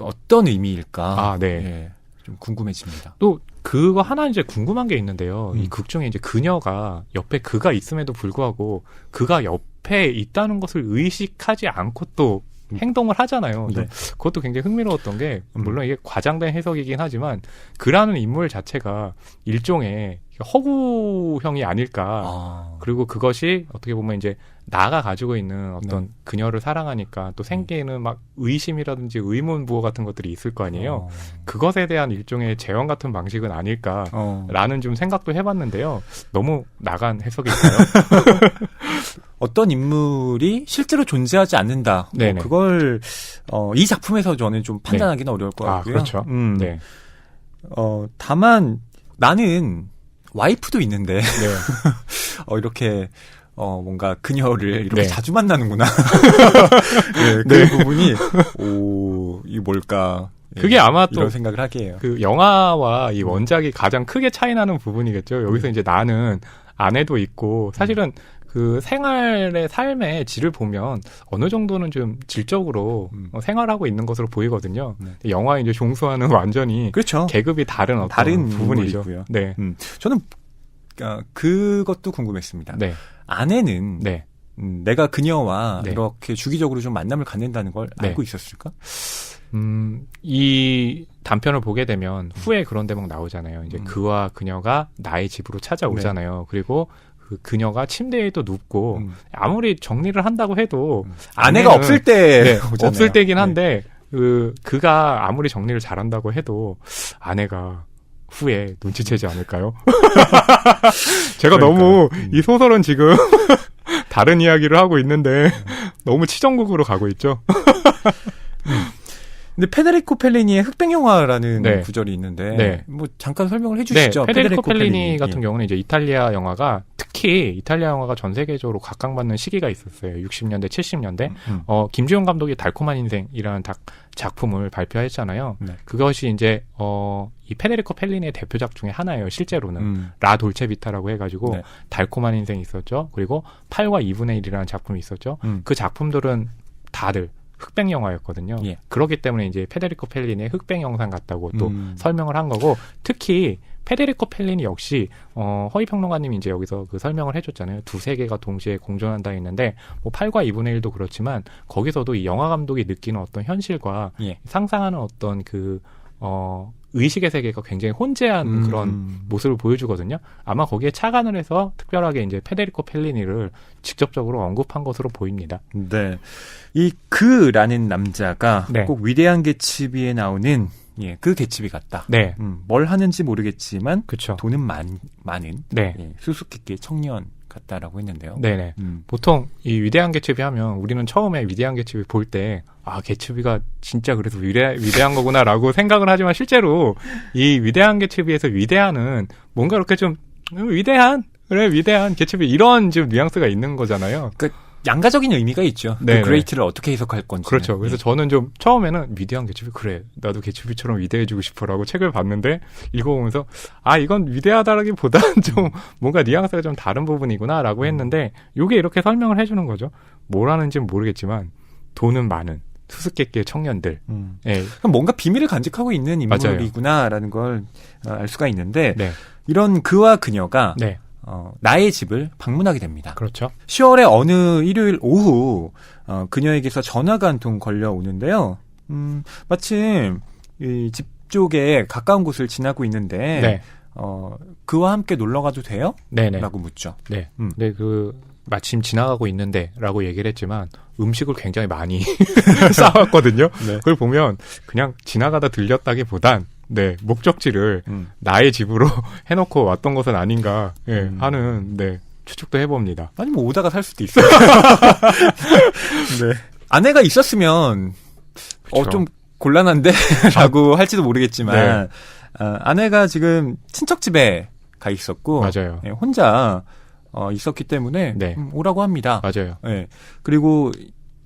어떤 의미일까? 네. 예, 좀 궁금해집니다. 또 그거 하나 이제 궁금한 게 있는데요. 이 극 중에 이제 그녀가 옆에 그가 있음에도 불구하고 그가 옆에 있다는 것을 의식하지 않고 또 행동을 하잖아요. 네. 그것도 굉장히 흥미로웠던 게 물론 이게 과장된 해석이긴 하지만 그라는 인물 자체가 일종의 허구형이 아닐까. 그리고 그것이 어떻게 보면 이제 나가 가지고 있는 어떤 그녀를 사랑하니까 또 생기는 막 의심이라든지 의문 부호 같은 것들이 있을 거 아니에요. 그것에 대한 일종의 재현 같은 방식은 아닐까라는 좀 생각도 해봤는데요. 너무 나간 해석일까요? 어떤 인물이 실제로 존재하지 않는다. 네네. 그걸 이 작품에서 저는 좀 판단하기는 어려울 것 같고요. 그렇죠. 네. 다만 나는 와이프도 있는데 네. 이렇게 뭔가 그녀를 이렇게 네. 자주 만나는구나. 네, 그 부분이 이게 뭘까? 그게 아마 또 이런 생각을 하게 해요. 그 영화와 이 원작이 가장 크게 차이 나는 부분이겠죠. 여기서 이제 나는 아내도 있고 사실은 그 생활의 삶의 질을 보면 어느 정도는 좀 질적으로 생활하고 있는 것으로 보이거든요. 네. 영화에 이제 종수와는 완전히 그렇죠. 계급이 다른 어떤 부분이죠. 인물이고요. 네. 저는 그것도 궁금했습니다. 네. 아내는 네. 내가 그녀와 네. 이렇게 주기적으로 좀 만남을 갖는다는 걸 네. 알고 있었을까? 이 단편을 보게 되면 후에 그런 대목 나오잖아요. 이제 그와 그녀가 나의 집으로 찾아오잖아요. 그리고 그 그녀가 침대에도 눕고 아무리 정리를 한다고 해도 아내가 아내는- 없을 때 네, 오잖아요. 없을 때긴 네. 한데 그가 아무리 정리를 잘한다고 해도 아내가 후에 눈치채지 않을까요? 제가 그러니까요. 너무 이 소설은 지금 다른 이야기를 하고 있는데 너무 치정국으로 가고 있죠. 근데 페데리코 펠리니의 흑백 영화라는 네. 구절이 있는데 네. 뭐 잠깐 설명을 해주시죠. 페데리코 펠리니 같은 예. 경우는 이제 이탈리아 영화가 특히 이탈리아 영화가 전 세계적으로 각광받는 시기가 있었어요. 60년대, 70년대. 김주영 감독이 달콤한 인생이라는 작품을 발표했잖아요. 네. 그것이 이제 이 페데리코 펠리니의 대표작 중에 하나예요. 실제로는 라 돌체 비타라고 해가지고 네. 달콤한 인생이 있었죠. 그리고 8과 2분의 1이라는 작품이 있었죠. 그 작품들은 다들 흑백 영화였거든요. 예. 그렇기 때문에 이제 페데리코 펠리니의 흑백 영상 같다고 또 설명을 한 거고, 특히 페데리코 펠리니 역시 허위 평론가님이 이제 여기서 그 설명을 해줬잖아요. 두 세계가 동시에 공존한다 했는데 뭐 8과 2분의 1도 그렇지만 거기서도 이 영화 감독이 느끼는 어떤 현실과 예. 상상하는 어떤 그 의식의 세계가 굉장히 혼재한 그런 모습을 보여주거든요. 아마 거기에 착안을 해서 특별하게 이제 페데리코 펠리니를 직접적으로 언급한 것으로 보입니다. 네. 이 그라는 남자가 네. 꼭 위대한 개츠비에 나오는 예, 그 개츠비 같다. 네, 뭘 하는지 모르겠지만 그렇죠. 돈은 많은 네, 예, 수수께끼 청년 같다라고 했는데요. 네네. 보통 이 위대한 개츠비 하면 우리는 처음에 위대한 개츠비 볼 때 개츠비가 진짜 그래서 위대한 거구나라고 생각을 하지만 실제로 이 위대한 개츠비에서 위대한은 뭔가 이렇게 좀 위대한 개츠비 이런 좀 뉘앙스가 있는 거잖아요. 양가적인 의미가 있죠. 네네. 그 그레이트를 어떻게 해석할 건지. 그렇죠. 그래서 저는 좀 처음에는 위대한 개츠비 그래 나도 개츠비처럼 위대해지고 싶어라고 책을 봤는데 읽어보면서 이건 위대하다라기보다는 좀 뭔가 뉘앙스가 좀 다른 부분이구나라고 했는데 이게 이렇게 설명을 해주는 거죠. 뭘 하는지는 모르겠지만 돈은 많은 수수께끼의 청년들. 예. 그럼 뭔가 비밀을 간직하고 있는 맞아요. 인물이구나라는 걸 알 수가 있는데 네. 이런 그와 그녀가 네. 나의 집을 방문하게 됩니다. 그렇죠. 10월의 어느 일요일 오후 그녀에게서 전화가 한 통 걸려오는데요. 마침 이 집 쪽에 가까운 곳을 지나고 있는데 네. 그와 함께 놀러 가도 돼요? 네네. 라고 묻죠. 네. 네, 마침 지나가고 있는데 라고 얘기를 했지만 음식을 굉장히 많이 싸왔거든요. 네. 그걸 보면 그냥 지나가다 들렸다기보단 네, 목적지를 나의 집으로 해놓고 왔던 것은 아닌가 하는 추측도 해봅니다. 아니 뭐 오다가 살 수도 있어요. 네. 아내가 있었으면 그렇죠. 좀 곤란한데 라고 할지도 모르겠지만 아내가 지금 친척 집에 가 있었고 맞아요. 혼자 있었기 때문에 네. 오라고 합니다. 맞아요. 그리고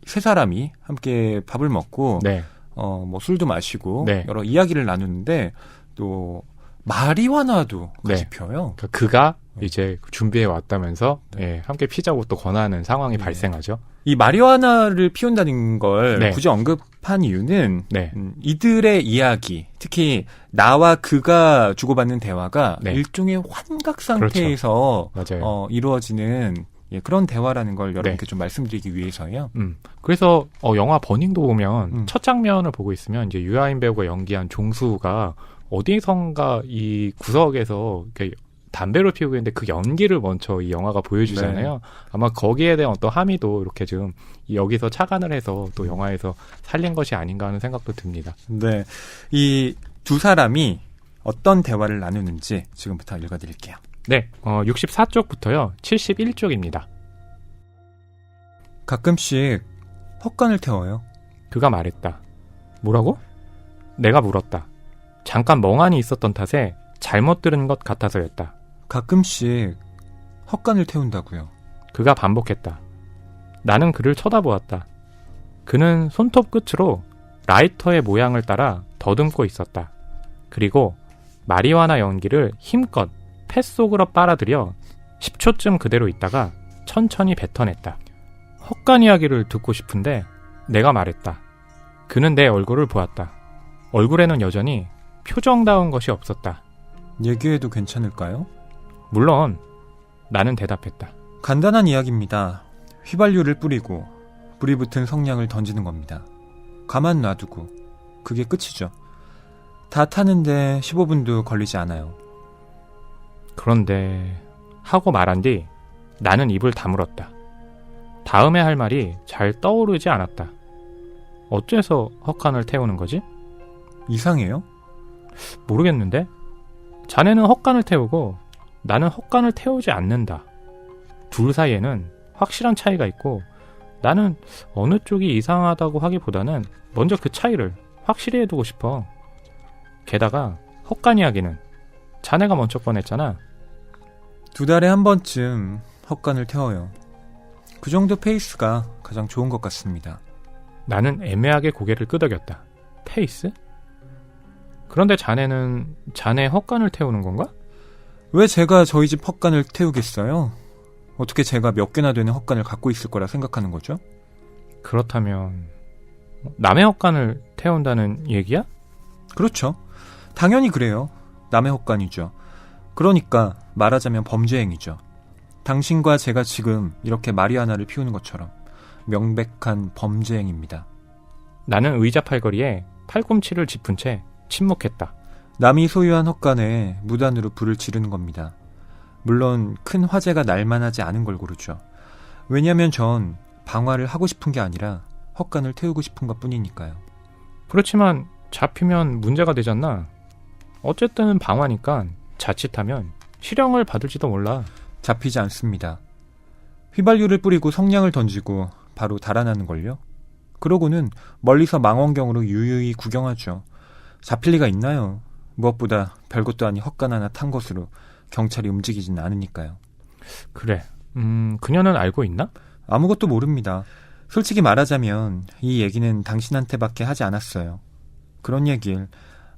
세 사람이 함께 밥을 먹고 네. 뭐 술도 마시고 네. 여러 이야기를 나누는데 또 마리화나도 같이 네. 펴요. 그러니까 그가 이제 준비해 왔다면서 함께 피자고 또 권하는 상황이 발생하죠. 이 마리화나를 피운다는 걸 네. 굳이 언급한 이유는 네. 이들의 이야기, 특히 나와 그가 주고받는 대화가 네. 일종의 환각 상태에서 맞아요. 이루어지는 그런 대화라는 걸 여러분께 좀 말씀드리기 위해서요. 그래서 영화 버닝도 보면 첫 장면을 보고 있으면 이제 유아인 배우가 연기한 종수가 어디선가 이 구석에서 이렇게 담배를 피우고 있는데 그 연기를 먼저 이 영화가 보여주잖아요. 네. 아마 거기에 대한 어떤 함의도 이렇게 좀 여기서 착안을 해서 또 영화에서 살린 것이 아닌가 하는 생각도 듭니다. 네, 이 두 사람이 어떤 대화를 나누는지 지금부터 읽어드릴게요. 네, 64쪽부터요. 71쪽입니다. 가끔씩 헛간을 태워요. 그가 말했다. 뭐라고? 내가 물었다. 잠깐 멍하니 있었던 탓에 잘못 들은 것 같아서였다. 가끔씩 헛간을 태운다고요. 그가 반복했다. 나는 그를 쳐다보았다. 그는 손톱 끝으로 라이터의 모양을 따라 더듬고 있었다. 그리고 마리화나 연기를 힘껏 폐 속으로 빨아들여 10초쯤 그대로 있다가 천천히 뱉어냈다. 헛간 이야기를 듣고 싶은데 내가 말했다. 그는 내 얼굴을 보았다. 얼굴에는 여전히 표정다운 것이 없었다. 얘기해도 괜찮을까요? 물론 나는 대답했다. 간단한 이야기입니다. 휘발유를 뿌리고 불이 붙은 성냥을 던지는 겁니다. 가만 놔두고 그게 끝이죠. 다 타는데 15분도 걸리지 않아요. 그런데 하고 말한 뒤 나는 입을 다물었다. 다음에 할 말이 잘 떠오르지 않았다. 어째서 헛간을 태우는 거지? 이상해요? 모르겠는데? 자네는 헛간을 태우고 나는 헛간을 태우지 않는다. 둘 사이에는 확실한 차이가 있고 나는 어느 쪽이 이상하다고 하기보다는 먼저 그 차이를 확실히 해두고 싶어. 게다가 헛간 이야기는 자네가 먼저 꺼냈잖아. 2달에 한 번쯤 헛간을 태워요. 그 정도 페이스가 가장 좋은 것 같습니다. 나는 애매하게 고개를 끄덕였다. 페이스? 그런데 자네는 자네 헛간을 태우는 건가? 왜 제가 저희 집 헛간을 태우겠어요? 어떻게 제가 몇 개나 되는 헛간을 갖고 있을 거라 생각하는 거죠? 그렇다면 남의 헛간을 태운다는 얘기야? 그렇죠. 당연히 그래요. 남의 헛간이죠. 그러니까 말하자면 범죄 행위죠. 당신과 제가 지금 이렇게 마리아나를 피우는 것처럼 명백한 범죄 행위입니다. 나는 의자 팔걸이에 팔꿈치를 짚은 채 침묵했다. 남이 소유한 헛간에 무단으로 불을 지르는 겁니다. 물론 큰 화재가 날 만하지 않은 걸 고르죠. 왜냐하면 전 방화를 하고 싶은 게 아니라 헛간을 태우고 싶은 것 뿐이니까요. 그렇지만 잡히면 문제가 되잖아. 어쨌든 방화니까 자칫하면 실형을 받을지도 몰라. 잡히지 않습니다. 휘발유를 뿌리고 성냥을 던지고 바로 달아나는걸요. 그러고는 멀리서 망원경으로 유유히 구경하죠. 잡힐 리가 있나요? 무엇보다 별것도 아닌 헛간 하나 탄 것으로 경찰이 움직이진 않으니까요. 그래. 그녀는 알고 있나? 아무것도 모릅니다. 솔직히 말하자면 이 얘기는 당신한테밖에 하지 않았어요. 그런 얘기를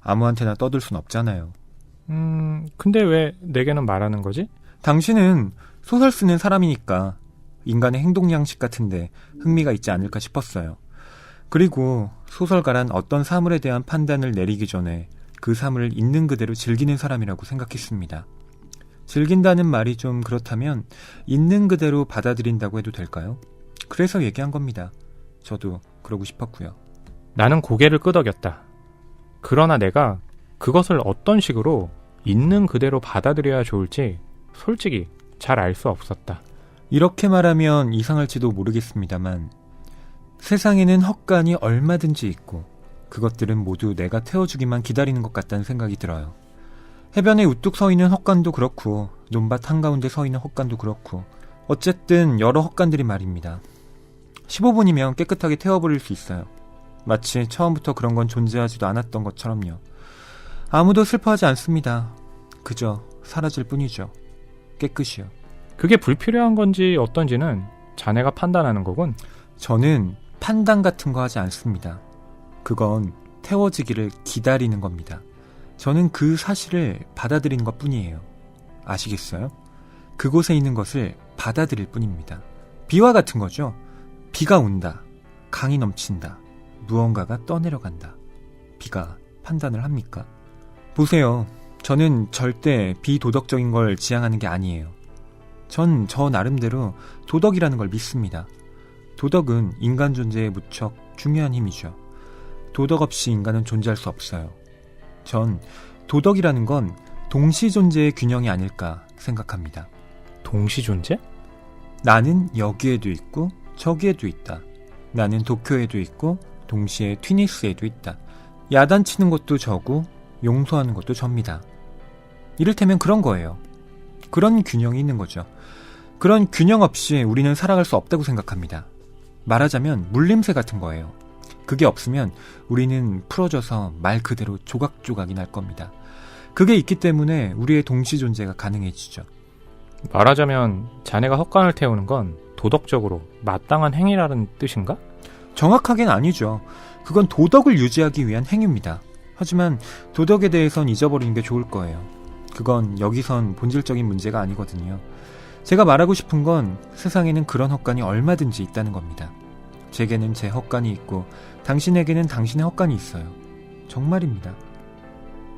아무한테나 떠들 순 없잖아요. 근데 왜 내게는 말하는 거지? 당신은 소설 쓰는 사람이니까 인간의 행동 양식 같은데 흥미가 있지 않을까 싶었어요. 그리고 소설가란 어떤 사물에 대한 판단을 내리기 전에 그 사물을 있는 그대로 즐기는 사람이라고 생각했습니다. 즐긴다는 말이 좀 그렇다면 있는 그대로 받아들인다고 해도 될까요? 그래서 얘기한 겁니다. 저도 그러고 싶었고요. 나는 고개를 끄덕였다. 그러나 내가 그것을 어떤 식으로 있는 그대로 받아들여야 좋을지 솔직히 잘 알 수 없었다. 이렇게 말하면 이상할지도 모르겠습니다만 세상에는 헛간이 얼마든지 있고 그것들은 모두 내가 태워주기만 기다리는 것 같다는 생각이 들어요. 해변에 우뚝 서 있는 헛간도 그렇고 논밭 한가운데 서 있는 헛간도 그렇고 어쨌든 여러 헛간들이 말입니다. 15분이면 깨끗하게 태워버릴 수 있어요. 마치 처음부터 그런 건 존재하지도 않았던 것처럼요. 아무도 슬퍼하지 않습니다. 그저 사라질 뿐이죠. 깨끗이요. 그게 불필요한 건지 어떤지는 자네가 판단하는 거군. 저는 판단 같은 거 하지 않습니다. 그건 태워지기를 기다리는 겁니다. 저는 그 사실을 받아들이는 것 뿐이에요. 아시겠어요? 그곳에 있는 것을 받아들일 뿐입니다. 비와 같은 거죠. 비가 온다. 강이 넘친다. 무언가가 떠내려간다. 비가 판단을 합니까? 보세요. 저는 절대 비도덕적인 걸 지향하는 게 아니에요. 전 저 나름대로 도덕이라는 걸 믿습니다. 도덕은 인간 존재에 무척 중요한 힘이죠. 도덕 없이 인간은 존재할 수 없어요. 전 도덕이라는 건 동시 존재의 균형이 아닐까 생각합니다. 동시 존재? 나는 여기에도 있고 저기에도 있다. 나는 도쿄에도 있고 동시에 튀니스에도 있다. 야단치는 것도 저고 용서하는 것도 접니다. 이를테면 그런 거예요. 그런 균형이 있는 거죠. 그런 균형 없이 우리는 살아갈 수 없다고 생각합니다. 말하자면 물림새 같은 거예요. 그게 없으면 우리는 풀어져서 말 그대로 조각조각이 날 겁니다. 그게 있기 때문에 우리의 동시 존재가 가능해지죠. 말하자면 자네가 헛간을 태우는 건 도덕적으로 마땅한 행위라는 뜻인가? 정확하게는 아니죠. 그건 도덕을 유지하기 위한 행위입니다. 하지만 도덕에 대해선 잊어버리는 게 좋을 거예요. 그건 여기선 본질적인 문제가 아니거든요. 제가 말하고 싶은 건 세상에는 그런 헛간이 얼마든지 있다는 겁니다. 제게는 제 헛간이 있고 당신에게는 당신의 헛간이 있어요. 정말입니다.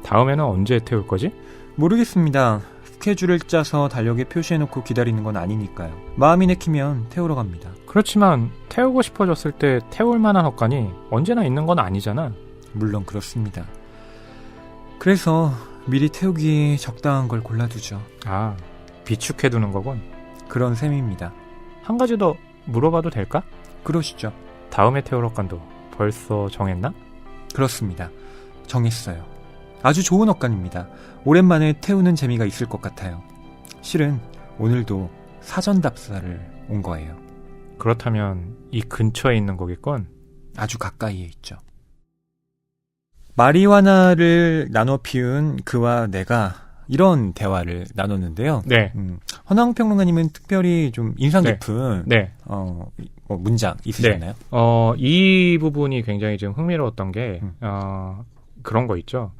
다음에는 언제 태울 거지? 모르겠습니다. 스케줄을 짜서 달력에 표시해놓고 기다리는 건 아니니까요. 마음이 내키면 태우러 갑니다. 그렇지만 태우고 싶어졌을 때 태울 만한 헛간이 언제나 있는 건 아니잖아. 물론 그렇습니다. 그래서 미리 태우기 적당한 걸 골라두죠. 아, 비축해두는 거군. 그런 셈입니다. 한 가지 더 물어봐도 될까? 그러시죠. 다음에 태울 헛간도 벌써 정했나? 그렇습니다. 정했어요. 아주 좋은 헛간입니다. 오랜만에 태우는 재미가 있을 것 같아요. 실은 오늘도 사전 답사를 온 거예요. 그렇다면 이 근처에 있는 거겠군? 아주 가까이에 있죠. 마리화나를 나눠 피운 그와 내가 이런 대화를 나눴는데요. 네. 허나홍평론가님은 특별히 좀 인상 깊은 네. 뭐 문장 있으셨나요? 이 부분이 굉장히 좀 흥미로웠던 게 그런 거 있죠.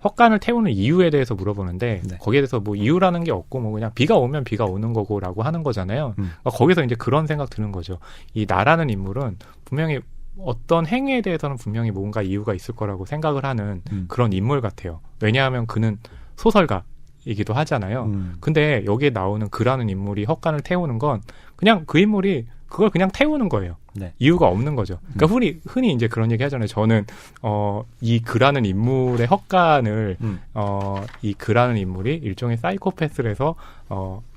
헛간을 태우는 이유에 대해서 물어보는데 네. 거기에 대해서 뭐 이유라는 게 없고 뭐 그냥 비가 오면 비가 오는 거고라고 하는 거잖아요. 거기서 이제 그런 생각 드는 거죠. 이 나라는 인물은 분명히 어떤 행위에 대해서는 분명히 뭔가 이유가 있을 거라고 생각을 하는 그런 인물 같아요. 왜냐하면 그는 소설가이기도 하잖아요. 근데 여기에 나오는 그라는 인물이 헛간을 태우는 건 그냥 그 인물이 그걸 그냥 태우는 거예요. 네. 이유가 없는 거죠. 그러니까 흔히 이제 그런 얘기 하잖아요. 저는 이 그라는 인물의 헛간을 이 그라는 인물이 일종의 사이코패스라서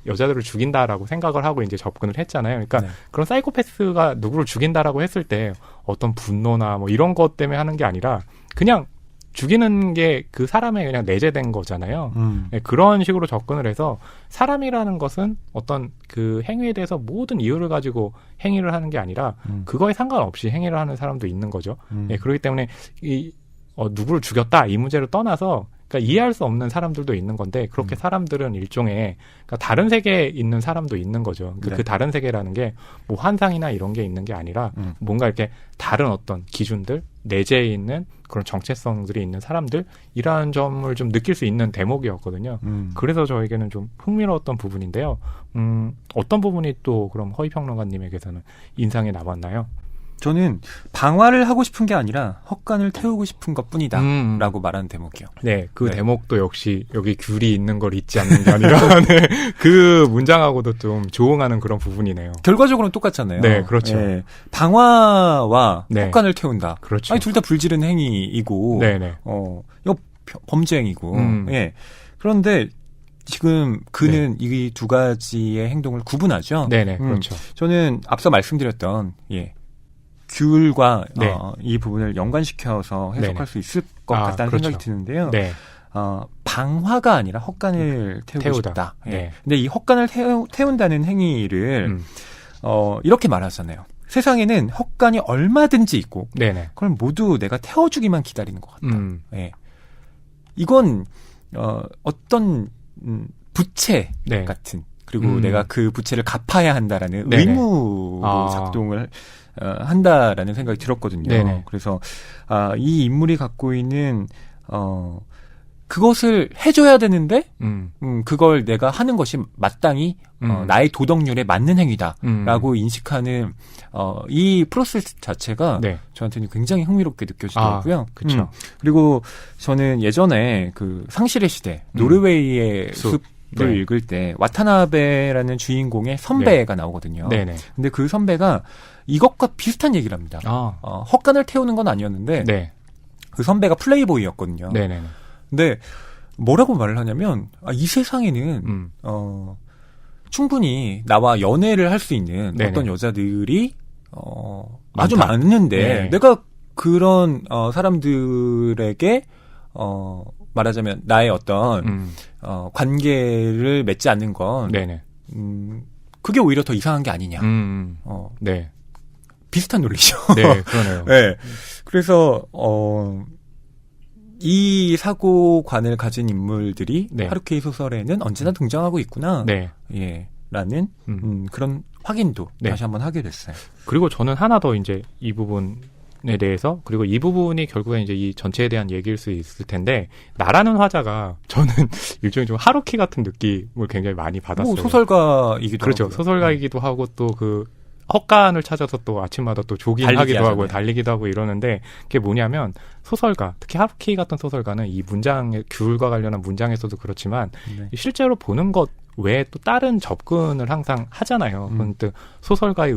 여자들을 죽인다라고 생각을 하고 이제 접근을 했잖아요. 그러니까 네. 그런 사이코패스가 누구를 죽인다라고 했을 때 어떤 분노나 뭐 이런 것 때문에 하는 게 아니라 그냥 죽이는 게 그 사람에 그냥 내재된 거잖아요. 네, 그런 식으로 접근을 해서 사람이라는 것은 어떤 그 행위에 대해서 모든 이유를 가지고 행위를 하는 게 아니라 그거에 상관없이 행위를 하는 사람도 있는 거죠. 네, 그렇기 때문에 누구를 죽였다 이 문제를 떠나서 그러니까 이해할 수 없는 사람들도 있는 건데 그렇게 사람들은 일종의 그러니까 다른 세계에 있는 사람도 있는 거죠. 그러니까 네. 그 다른 세계라는 게 뭐 환상이나 이런 게 있는 게 아니라 뭔가 이렇게 다른 어떤 기준들 내재해 있는 그런 정체성들이 있는 사람들이라는 점을 좀 느낄 수 있는 대목이었거든요. 그래서 저에게는 좀 흥미로웠던 부분인데요. 어떤 부분이 또 그럼 허위평론가님에게서는 인상이 남았나요? 저는 방화를 하고 싶은 게 아니라 헛간을 태우고 싶은 것뿐이다 라고 말하는 대목이요. 네, 그 네. 대목도 역시 여기 귤이 있는 걸 잊지 않는 게 아니라 네, 그 문장하고도 좀 조응하는 그런 부분이네요. 결과적으로는 똑같잖아요. 네, 그렇죠. 예. 방화와 네. 헛간을 태운다. 그렇죠. 아니 둘 다 불지른 행위이고 네네. 이거 범죄 행위고. 예. 그런데 지금 그는 이 두 가지의 행동을 구분하죠. 네네, 그렇죠. 저는 앞서 말씀드렸던 귤과 네. 이 부분을 연관시켜서 해석할 네네. 수 있을 것 아, 같다는 그렇죠. 생각이 드는데요. 네. 방화가 아니라 헛간을 태우고 태우다. 싶다. 예. 네. 근데 이 헛간을 태운다는 행위를 이렇게 말하잖아요. 세상에는 헛간이 얼마든지 있고 네네. 그걸 모두 내가 태워주기만 기다리는 것 같다. 예. 이건 어떤 부채 네. 같은 그리고 내가 그 부채를 갚아야 한다라는 네네. 의무로 작동을 한다라는 생각이 들었거든요. 네네. 그래서 이 인물이 갖고 있는 그것을 해줘야 되는데 그걸 내가 하는 것이 마땅히 나의 도덕률에 맞는 행위다라고 인식하는 이 프로세스 자체가 네. 저한테는 굉장히 흥미롭게 느껴지더라고요. 그렇죠. 그리고 저는 예전에 그 상실의 시대 노르웨이의 숲을 네. 읽을 때 와타나베라는 주인공의 선배가 나오거든요. 네네. 근데 그 선배가 이것과 비슷한 얘기를 합니다. 헛간을 태우는 건 아니었는데 네. 그 선배가 플레이보이였거든요. 네네. 근데 뭐라고 말을 하냐면 이 세상에는 충분히 나와 연애를 할 수 있는 네네. 어떤 여자들이 아주 많다. 많은데 네. 내가 그런 사람들에게 말하자면 나의 어떤 관계를 맺지 않는 건 네네. 그게 오히려 더 이상한 게 아니냐. 네. 비슷한 논리죠. 네, 그러네요. 네. 그래서 이 사고관을 가진 인물들이 네. 하루키 소설에는 언제나 등장하고 있구나. 네. 예. 라는 그런 확인도 네. 다시 한번 하게 됐어요. 그리고 저는 하나 더 이제 이 부분에 대해서 그리고 이 부분이 결국에 이제 이 전체에 대한 얘기일 수 있을 텐데 나라는 화자가 저는 일종의 좀 하루키 같은 느낌을 굉장히 많이 받았어요. 소설가이기도 그렇죠. 하고요. 소설가이기도 하고 또 그 헛간을 찾아서 또 아침마다 또 조깅하기도 하고 달리기도 하고 이러는데 그게 뭐냐면 소설가, 특히 하루키 같은 소설가는 이 문장의 귤과 관련한 문장에서도 그렇지만 네. 실제로 보는 것 외에 또 다른 접근을 항상 하잖아요. 그건 또 소설가의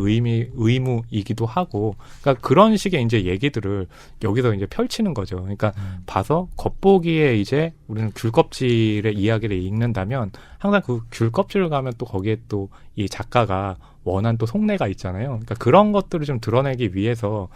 의무이기도 하고, 그러니까 그런 식의 이제 얘기들을 여기서 이제 펼치는 거죠. 그러니까 봐서 겉보기에 이제 우리는 귤껍질의 이야기를 읽는다면 항상 그 귤껍질을 가면 또 거기에 또 이 작가가 원한 또 속내가 있잖아요. 그러니까 그런 것들을 좀 드러내기 위해서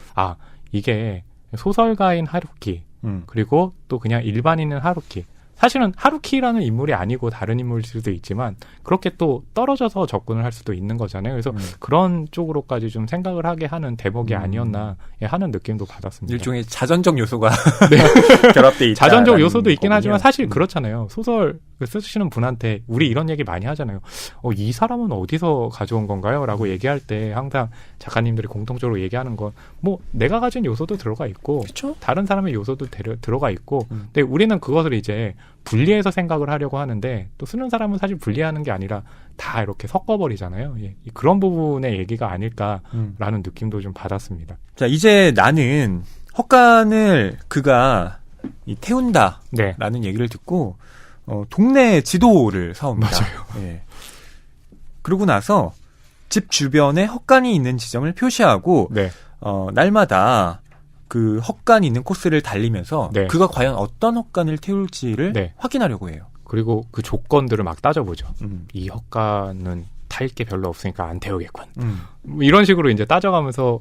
이게 소설가인 하루키 그리고 또 그냥 일반인은 하루키. 사실은 하루키라는 인물이 아니고 다른 인물일 수도 있지만 그렇게 또 떨어져서 접근을 할 수도 있는 거잖아요. 그래서 그런 쪽으로까지 좀 생각을 하게 하는 대목이 아니었나 하는 느낌도 받았습니다. 일종의 자전적 요소가 네. 결합돼 있다. 자전적 요소도 있긴 거군요. 하지만 사실 그렇잖아요. 소설 쓰시는 분한테 우리 이런 얘기 많이 하잖아요. 이 사람은 어디서 가져온 건가요? 라고 얘기할 때 항상 작가님들이 공통적으로 얘기하는 건 뭐 내가 가진 요소도 들어가 있고 그쵸? 다른 사람의 요소도 들어가 있고 근데 우리는 그것을 이제 분리해서 생각을 하려고 하는데 또 쓰는 사람은 사실 분리하는 게 아니라 다 이렇게 섞어버리잖아요. 그런 부분의 얘기가 아닐까라는 느낌도 좀 받았습니다. 자, 이제 나는 헛간을 그가 태운다 네. 라는 얘기를 듣고 동네 지도를 사옵니다. 맞아요. 예. 그러고 나서 집 주변에 헛간이 있는 지점을 표시하고 네. 날마다 그 헛간이 있는 코스를 달리면서 네. 그가 과연 어떤 헛간을 태울지를 네. 확인하려고 해요. 그리고 그 조건들을 막 따져보죠. 이 헛간은 탈 게 별로 없으니까 안 태우겠군. 뭐 이런 식으로 이제 따져가면서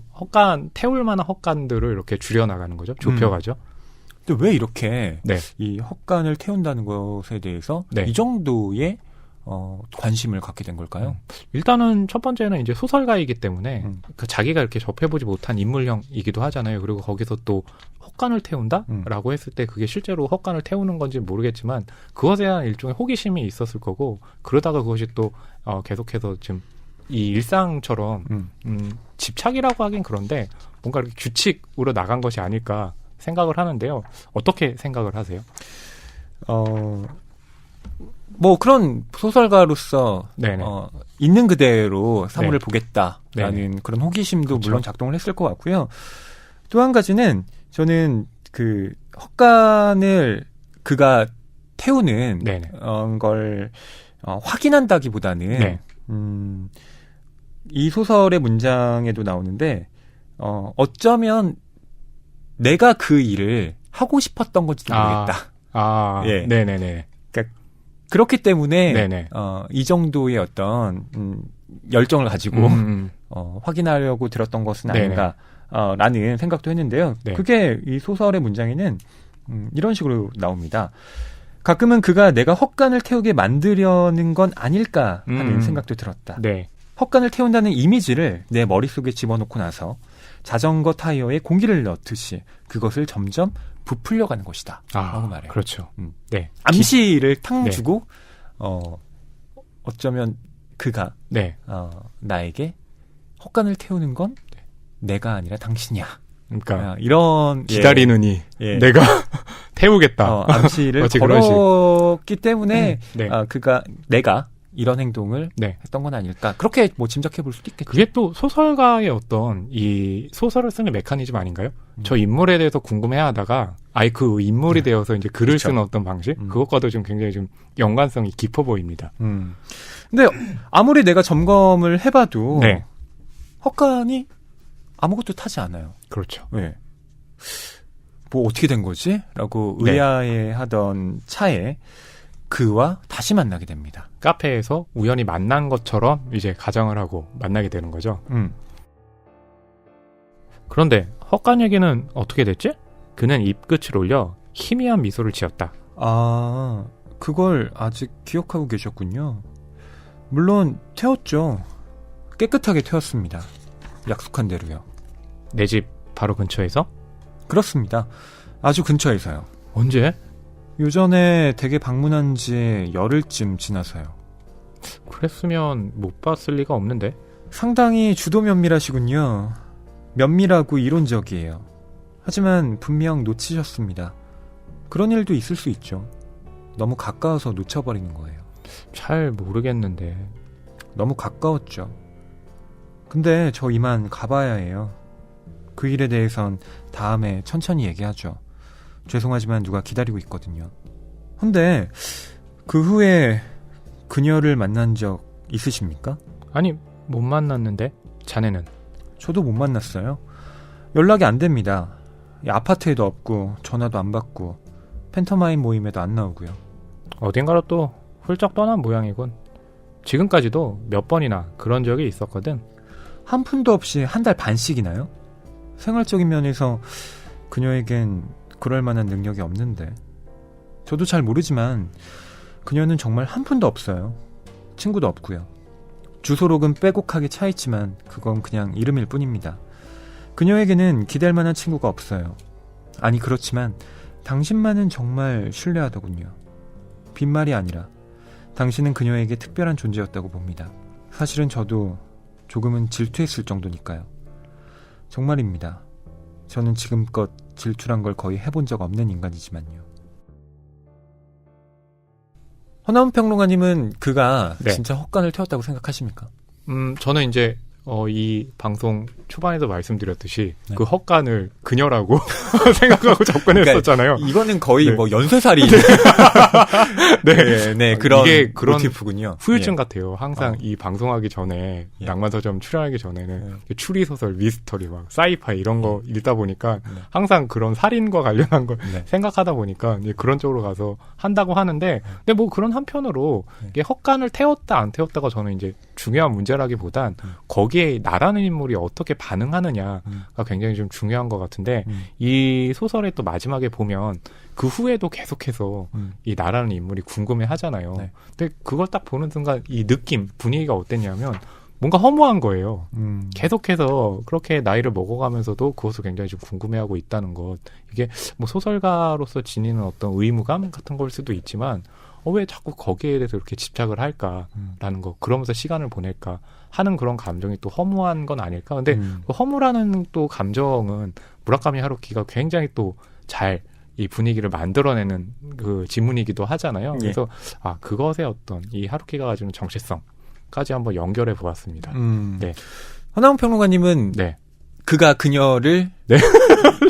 태울 만한 헛간들을 이렇게 줄여나가는 거죠. 좁혀가죠. 근데 왜 이렇게 네. 이 헛간을 태운다는 것에 대해서 네. 이 정도의 관심을 갖게 된 걸까요? 일단은 첫 번째는 이제 소설가이기 때문에 그 자기가 이렇게 접해보지 못한 인물형이기도 하잖아요. 그리고 거기서 또 헛간을 태운다라고 했을 때 그게 실제로 헛간을 태우는 건지 모르겠지만 그것에 대한 일종의 호기심이 있었을 거고 그러다가 그것이 또 계속해서 지금 이 일상처럼 집착이라고 하긴 그런데 뭔가 이렇게 규칙으로 나간 것이 아닐까 생각을 하는데요. 어떻게 생각을 하세요? 뭐 그런 소설가로서 네네. 있는 그대로 사물을 네. 보겠다라는 네네. 그런 호기심도 그렇죠. 물론 작동을 했을 것 같고요. 또 한 가지는 저는 그 헛간을 그가 태우는 네네. 걸 확인한다기보다는 네. 이 소설의 문장에도 나오는데 어쩌면 내가 그 일을 하고 싶었던 건지도 모르겠다. 예. 네네네. 그렇기 때문에 네네. 이 정도의 어떤 열정을 가지고 확인하려고 들었던 것은 아닌가라는 생각도 했는데요. 네. 그게 이 소설의 문장에는 이런 식으로 나옵니다. 가끔은 그가 내가 헛간을 태우게 만들려는 건 아닐까 하는 생각도 들었다. 네. 헛간을 태운다는 이미지를 내 머릿속에 집어넣고 나서 자전거 타이어에 공기를 넣듯이 그것을 점점 부풀려가는 것이다. 라고 말해요. 그렇죠. 네. 암시를 탁 네. 주고 어쩌면 그가 네. 나에게 헛간을 태우는 건 내가 아니라 당신이야. 그러니까 이런 기다리느니 예. 내가 태우겠다. 암시를 마치 그런 식. 걸었기 때문에 네. 내가 이런 행동을 네. 했던 건 아닐까. 그렇게 뭐 짐작해 볼 수도 있겠죠. 그게 또 소설가의 어떤 이 소설을 쓰는 메커니즘 아닌가요? 저 인물에 대해서 궁금해하다가 아예 그 인물이 되어서 이제 글을 그렇죠. 쓰는 어떤 방식 그것과도 좀 굉장히 좀 연관성이 깊어 보입니다. 근데 아무리 내가 점검을 해봐도 네. 헛간이 아무것도 타지 않아요. 그렇죠. 네. 뭐 어떻게 된 거지? 라고 네. 의아해하던 차에 그와 다시 만나게 됩니다. 카페에서 우연히 만난 것처럼 이제 가정을 하고 만나게 되는 거죠. 그런데 헛간 얘기는 어떻게 됐지? 그는 입끝을 올려 희미한 미소를 지었다. 그걸 아직 기억하고 계셨군요. 물론 태웠죠. 깨끗하게 태웠습니다. 약속한 대로요. 내 집 바로 근처에서? 그렇습니다. 아주 근처에서요. 언제? 요전에 댁에 방문한 지 열흘쯤 지나서요. 그랬으면 못 봤을 리가 없는데. 상당히 주도 면밀하시군요. 면밀하고 이론적이에요. 하지만 분명 놓치셨습니다. 그런 일도 있을 수 있죠. 너무 가까워서 놓쳐버리는 거예요. 잘 모르겠는데. 너무 가까웠죠. 근데 저 이만 가봐야 해요. 그 일에 대해선 다음에 천천히 얘기하죠. 죄송하지만 누가 기다리고 있거든요. 근데 그 후에 그녀를 만난 적 있으십니까? 아니, 못 만났는데? 자네는? 저도 못 만났어요. 연락이 안 됩니다. 아파트에도 없고 전화도 안 받고 팬터마임 모임에도 안 나오고요. 어딘가로 또 훌쩍 떠난 모양이군. 지금까지도 몇 번이나 그런 적이 있었거든. 한 푼도 없이 한 달 반씩이나요? 생활적인 면에서 그녀에겐 그럴 만한 능력이 없는데. 저도 잘 모르지만 그녀는 정말 한 푼도 없어요. 친구도 없고요. 주소록은 빼곡하게 차있지만 그건 그냥 이름일 뿐입니다. 그녀에게는 기댈 만한 친구가 없어요. 아니 그렇지만 당신만은 정말 신뢰하더군요. 빈말이 아니라 당신은 그녀에게 특별한 존재였다고 봅니다. 사실은 저도 조금은 질투했을 정도니까요. 정말입니다. 저는 지금껏 질투란 걸 거의 해본 적 없는 인간이지만요. 허나운 평론가님은 그가 네. 진짜 헛간을 태웠다고 생각하십니까? 저는 이제 이 방송 초반에도 말씀드렸듯이 네. 그 헛간을 그녀라고 생각하고 접근했었잖아요. 이거는 거의 네. 뭐 연쇄살인 네, 그런 이게 그런 모티프군요. 후유증 예. 같아요. 항상 이 방송하기 전에 예. 낭만서점 출연하기 전에는 추리소설, 미스터리, 막 사이파이 이런 거 읽다 보니까 네. 항상 그런 살인과 관련한 걸 네. 생각하다 보니까 이제 그런 쪽으로 가서 한다고 하는데 근데 뭐 그런 한편으로 네. 이게 헛간을 태웠다 안 태웠다가 저는 이제 중요한 문제라기보단 거기에 나라는 인물이 어떻게 반응하느냐가 굉장히 좀 중요한 것 같은데 이 소설의 또 마지막에 보면 그 후에도 계속해서 이 나라는 인물이 궁금해 하잖아요. 네. 근데 그걸 딱 보는 순간 이 느낌, 분위기가 어땠냐면 뭔가 허무한 거예요. 계속해서 그렇게 나이를 먹어가면서도 그것을 굉장히 좀 궁금해하고 있다는 것. 이게 뭐 소설가로서 지니는 어떤 의무감 같은 걸 수도 있지만 왜 자꾸 거기에 대해서 이렇게 집착을 할까라는 거. 그러면서 시간을 보낼까 하는 그런 감정이 또 허무한 건 아닐까. 근데 그 허무라는 또 감정은 무라카미 하루키가 굉장히 또 잘 이 분위기를 만들어내는 그 지문이기도 하잖아요. 예. 그래서 그것의 어떤 이 하루키가 가지는 정체성까지 한번 연결해 보았습니다. 네. 허나운 평론가님은 네. 그가 그녀를 네.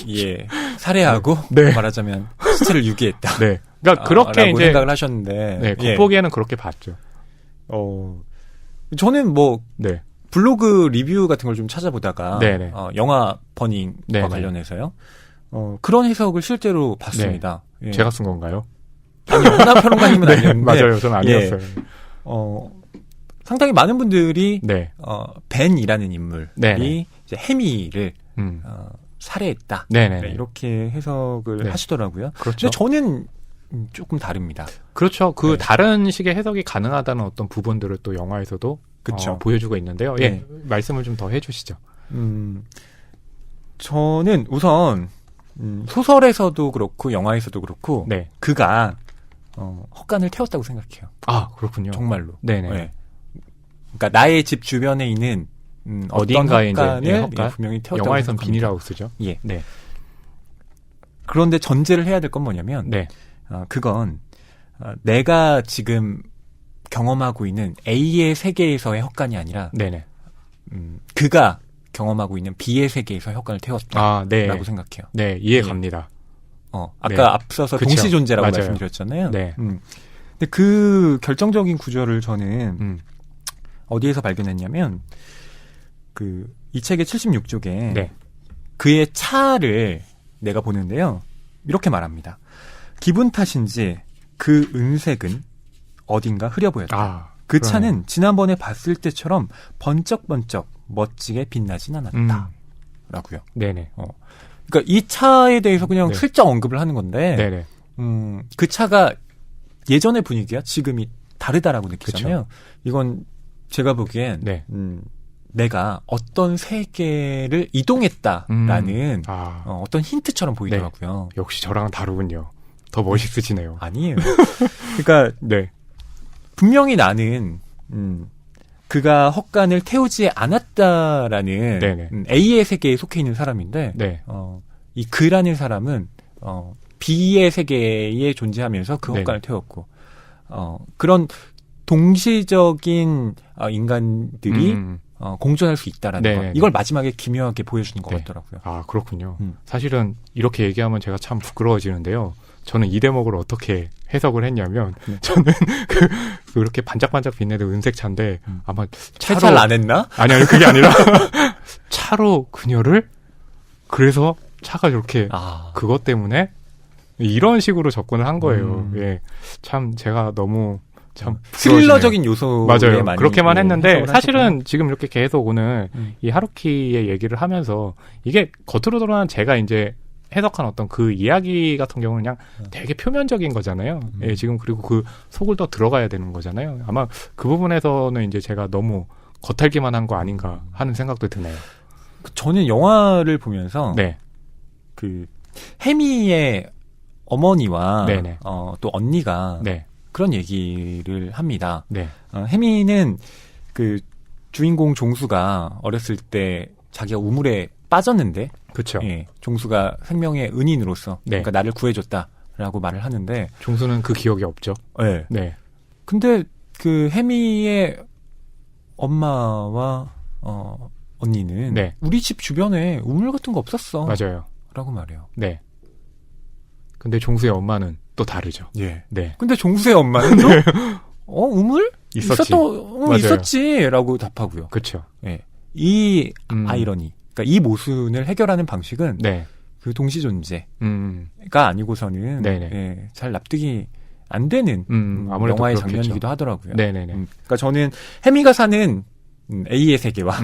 예, 살해하고 네. 말하자면 시체를 유기했다. 네. 그러니까 그렇게 라고 이제 생각을 하셨는데 네, 예. 겉보기에는 그렇게 봤죠. 저는 뭐 네. 블로그 리뷰 같은 걸 좀 찾아보다가 네네. 영화 버닝과 네네. 관련해서요. 그런 해석을 실제로 봤습니다. 예. 제가 쓴 건가요? 아니요, 허나운 평론가님은 네, 아니었는데 맞아요. 저는 아니었어요. 상당히 많은 분들이 네. 벤이라는 인물이 네네. 이제 해미를 음. 살해했다. 네네. 네, 이렇게 해석을 네. 하시더라고요. 그렇죠. 근데 저는 조금 다릅니다. 그렇죠. 그 네. 다른 식의 해석이 가능하다는 어떤 부분들을 또 영화에서도 그쵸. 보여주고 있는데요. 네. 예, 말씀을 좀 더 해주시죠. 저는 우선 소설에서도 그렇고 영화에서도 그렇고 네. 그가 헛간을 태웠다고 생각해요. 그렇군요. 정말로. 네네. 네. 그러니까 나의 집 주변에 있는 어딘가에 어떤 헛간을 이제 헛간? 분명히 태웠다고 영화에선 생각합니다. 비닐하우스죠. 예. 네. 그런데 전제를 해야 될 건 뭐냐면 네. 그건 내가 지금 경험하고 있는 A의 세계에서의 헛간이 아니라 네네. 그가 경험하고 있는 B의 세계에서 헛간을 태웠다라고 네. 생각해요. 네, 이해 갑니다. 아까 네. 앞서서 그쵸. 동시 존재라고 맞아요. 말씀드렸잖아요. 네. 근데 그 결정적인 구조를 저는 어디에서 발견했냐면 이 책의 76쪽에 네. 그의 차를 내가 보는데요. 이렇게 말합니다. 기분 탓인지 그 은색은 어딘가 흐려 보였다. 그 그러네. 차는 지난번에 봤을 때처럼 번쩍번쩍 멋지게 빛나진 않았다. 라고요. 네네. 그러니까 이 차에 대해서 그냥 네. 슬쩍 언급을 하는 건데 네네. 그 차가 예전의 분위기와 지금이 다르다라고 느끼잖아요. 이건 제가 보기엔 네. 내가 어떤 세계를 이동했다라는 어떤 힌트처럼 보이더라고요. 역시 저랑은 다르군요. 더 멋있으시네요. 아니에요. 그러니까 네. 분명히 나는 그가 헛간을 태우지 않았다라는 네네. A의 세계에 속해 있는 사람인데 네. 이 그라는 사람은 B의 세계에 존재하면서 그 네. 헛간을 태웠고 그런 동시적인 인간들이 공존할 수 있다라는 네네네. 것. 이걸 마지막에 기묘하게 보여주는 것 네. 같더라고요. 아, 그렇군요. 음. 사실은 이렇게 얘기하면 제가 참 부끄러워지는데요. 저는 이 대목을 어떻게 해석을 했냐면 네. 저는 그렇게 반짝반짝 빛내는 은색 차인데 아마 채찰 안 했나? 아니 그게 아니라 차로 그녀를 그래서 차가 이렇게 그것 때문에 이런 식으로 접근을 한 거예요. 예, 참 제가 너무 참 스릴러적인 요소에 맞아요. 많이 그렇게만 했는데 해석을 사실은 하셨구나. 지금 이렇게 계속 오늘 이 하루키의 얘기를 하면서 이게 겉으로 드러난 제가 이제 해석한 어떤 그 이야기 같은 경우는 그냥 되게 표면적인 거잖아요. 예, 지금 그리고 그 속을 더 들어가야 되는 거잖아요. 아마 그 부분에서는 이제 제가 너무 겉핥기만 한 거 아닌가 하는 생각도 드네요. 저는 영화를 보면서 네. 그 해미의 어머니와 네네. 또 언니가 네. 그런 얘기를 합니다. 네. 해미는 그 주인공 종수가 어렸을 때 자기가 우물에 빠졌는데, 그렇죠. 예, 종수가 생명의 은인으로서 네. 그러니까 나를 구해줬다라고 말을 하는데, 종수는 그 기억이 없죠. 예. 네. 근데 그 해미의 엄마와 언니는 네. 우리 집 주변에 우물 같은 거 없었어. 맞아요. 라고 말해요. 네. 근데 종수의 엄마는 또 다르죠. 예. 네. 근데 종수의 엄마는 또 우물? 있었지. 있었던, 있었지라고 답하고요. 그렇죠. 예. 이 아이러니, 그러니까 이 모순을 해결하는 방식은 네. 그 동시 존재가 아니고서는 네네. 예, 잘 납득이 안 되는 아무래도 영화의 그렇겠죠. 장면이기도 하더라고요. 네네네. 그러니까 저는 해미가 사는 A의 세계와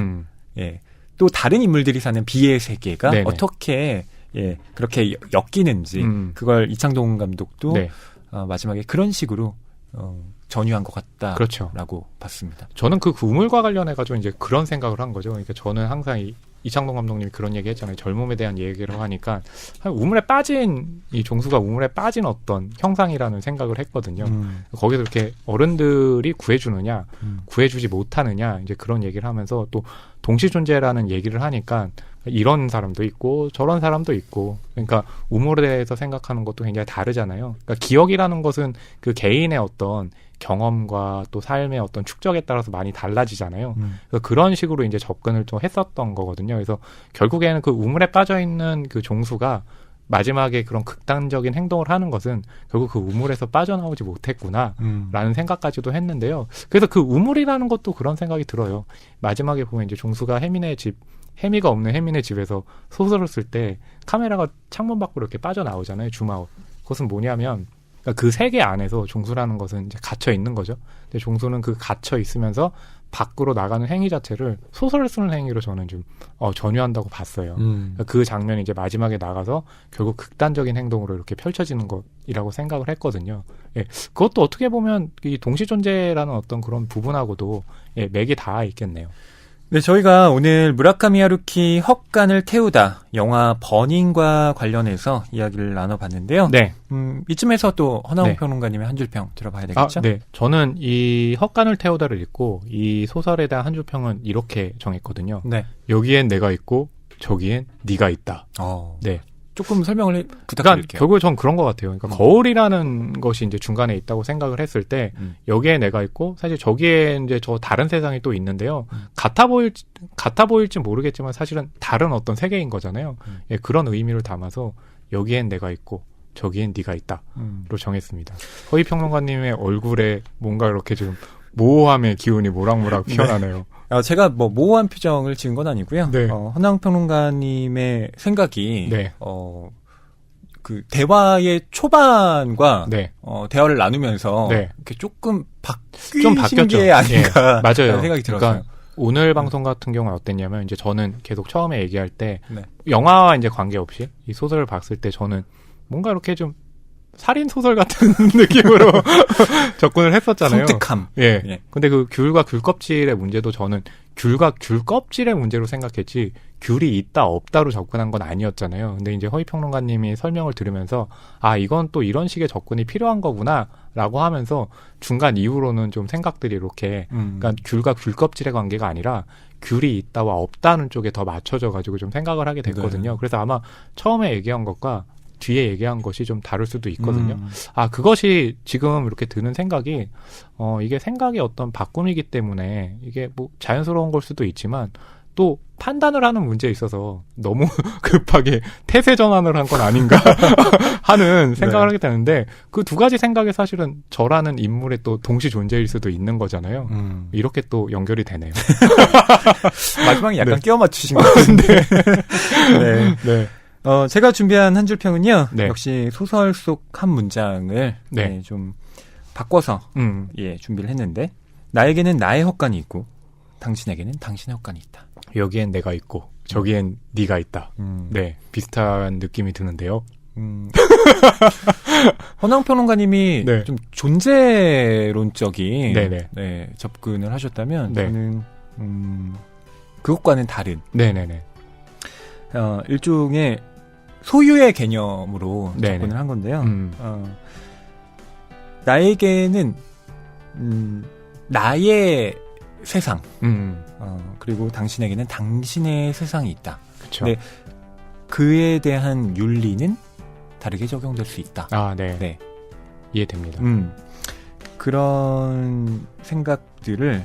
예, 또 다른 인물들이 사는 B의 세계가 네네. 어떻게 예, 그렇게 엮이는지 그걸 이창동 감독도 네. 마지막에 그런 식으로 전유한 것 같다라고 그렇죠. 봤습니다. 저는 그 우물과 관련해가지고 이제 그런 생각을 한 거죠. 그러니까 저는 항상 이창동 감독님이 그런 얘기 했잖아요. 젊음에 대한 얘기를 하니까 우물에 빠진 이 종수가 우물에 빠진 어떤 형상이라는 생각을 했거든요. 거기서 이렇게 어른들이 구해주느냐 구해주지 못하느냐 이제 그런 얘기를 하면서 또 동시존재라는 얘기를 하니까 이런 사람도 있고 저런 사람도 있고 그러니까 우물에 대해서 생각하는 것도 굉장히 다르잖아요. 그러니까 기억이라는 것은 그 개인의 어떤 경험과 또 삶의 어떤 축적에 따라서 많이 달라지잖아요. 그래서 그런 식으로 이제 접근을 좀 했었던 거거든요. 그래서 결국에는 그 우물에 빠져 있는 그 종수가 마지막에 그런 극단적인 행동을 하는 것은 결국 그 우물에서 빠져나오지 못했구나라는 생각까지도 했는데요. 그래서 그 우물이라는 것도 그런 생각이 들어요. 마지막에 보면 이제 종수가 해미가 없는 해민의 집에서 소설을 쓸 때 카메라가 창문 밖으로 이렇게 빠져나오잖아요. 줌아웃. 그것은 뭐냐면 그 세계 안에서 종수라는 것은 이제 갇혀 있는 거죠. 근데 종수는 그 갇혀 있으면서 밖으로 나가는 행위 자체를 소설을 쓰는 행위로 저는 좀 전유한다고 봤어요. 그 장면이 이제 마지막에 나가서 결국 극단적인 행동으로 이렇게 펼쳐지는 것이라고 생각을 했거든요. 예, 그것도 어떻게 보면 이 동시존재라는 어떤 그런 부분하고도 예, 맥이 닿아 있겠네요. 네, 저희가 오늘 무라카미 하루키 헛간을 태우다 영화 버닝과 관련해서 이야기를 나눠봤는데요. 네. 이쯤에서 또 허나웅 네. 평론가님의 한 줄평 들어봐야 되겠죠? 네. 저는 이 헛간을 태우다를 읽고 이 소설에 대한 한 줄평은 이렇게 정했거든요. 네. 여기엔 내가 있고 저기엔 네가 있다. 네. 조금 설명을 그러니까 부탁드릴게요. 결국에 전 그런 것 같아요. 그러니까 거울이라는 것이 이제 중간에 있다고 생각을 했을 때 여기에 내가 있고 사실 저기에 이제 저 다른 세상이 또 있는데요. 같아 보일지 모르겠지만 사실은 다른 어떤 세계인 거잖아요. 예, 그런 의미를 담아서 여기엔 내가 있고 저기엔 네가 있다로 정했습니다. 허희 평론가님의 얼굴에 뭔가 이렇게 좀 모호함의 기운이 모락모락 피어나네요. 제가 뭐 모호한 표정을 지은 건 아니고요. 네. 허나웅 평론가님의 생각이 네. 그 대화의 초반과 네. 대화를 나누면서 네. 이렇게 조금 좀 바뀌었죠. 게 아닌가 예, 맞아요. 생각이 들었어요. 그러니까 오늘 방송 같은 경우는 어땠냐면 이제 저는 계속 처음에 얘기할 때 네. 영화와 이제 관계없이 이 소설을 봤을 때 저는 뭔가 이렇게 좀 살인 소설 같은 느낌으로 접근을 했었잖아요. 섬뜩함. 예. 예. 근데 그 귤과 귤 껍질의 문제도 저는 귤과 귤 껍질의 문제로 생각했지 귤이 있다 없다로 접근한 건 아니었잖아요. 근데 이제 허희 평론가님이 설명을 들으면서 이건 또 이런 식의 접근이 필요한 거구나라고 하면서 중간 이후로는 좀 생각들이 이렇게 그러니까 귤과 귤 껍질의 관계가 아니라 귤이 있다와 없다는 쪽에 더 맞춰져 가지고 좀 생각을 하게 됐거든요. 네. 그래서 아마 처음에 얘기한 것과 뒤에 얘기한 것이 좀 다를 수도 있거든요. 그것이 지금 이렇게 드는 생각이, 이게 생각의 어떤 바꿈이기 때문에 이게 뭐 자연스러운 걸 수도 있지만 또 판단을 하는 문제에 있어서 너무 급하게 태세 전환을 한 건 아닌가 하는 생각을 하게 되는데 그 두 가지 생각이 사실은 저라는 인물의 또 동시 존재일 수도 있는 거잖아요. 이렇게 또 연결이 되네요. 마지막에 약간 끼워 맞추신 것 같은데. 네. 네. 제가 준비한 한 줄 평은요. 네. 역시 소설 속 한 문장을 네. 좀 바꿔서 준비를 했는데 나에게는 나의 헛간이 있고 당신에게는 당신의 헛간이 있다. 여기엔 내가 있고 저기엔 네가 있다. 네, 비슷한 느낌이 드는데요. 허나웅 평론가님이 네. 좀 존재론적인 네네. 접근을 하셨다면 네. 저는 그것과는 다른 네네네. 일종의 소유의 개념으로 네네. 접근을 한 건데요. 나에게는 나의 세상 그리고 당신에게는 당신의 세상이 있다. 그렇죠. 네. 그에 대한 윤리는 다르게 적용될 수 있다. 네. 네. 이해됩니다. 그런 생각들을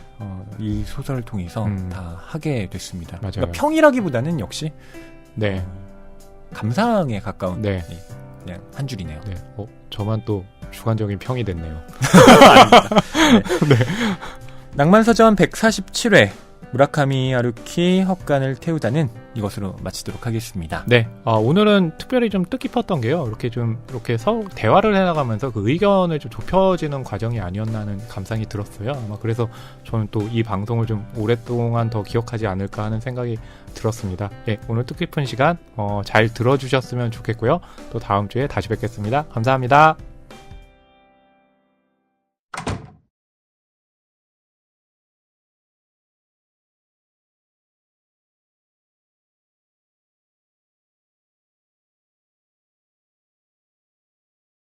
이 소설을 통해서 다 하게 됐습니다. 맞아요. 그러니까 평이라기보다는 역시 네. 감상에 가까운 네. 그냥 한 줄이네요. 네. 저만 또 주관적인 평이 됐네요. 네. 낭만서점 147회 무라카미 하루키 헛간을 태우다는 이것으로 마치도록 하겠습니다. 네. 오늘은 특별히 좀 뜻깊었던 게요. 이렇게 서로 대화를 해나가면서 그 의견을 좀 좁혀지는 과정이 아니었나 하는 감상이 들었어요. 아마 그래서 저는 또 이 방송을 좀 오랫동안 더 기억하지 않을까 하는 생각이 들었습니다. 네. 오늘 뜻깊은 시간 잘 들어주셨으면 좋겠고요. 또 다음 주에 다시 뵙겠습니다. 감사합니다.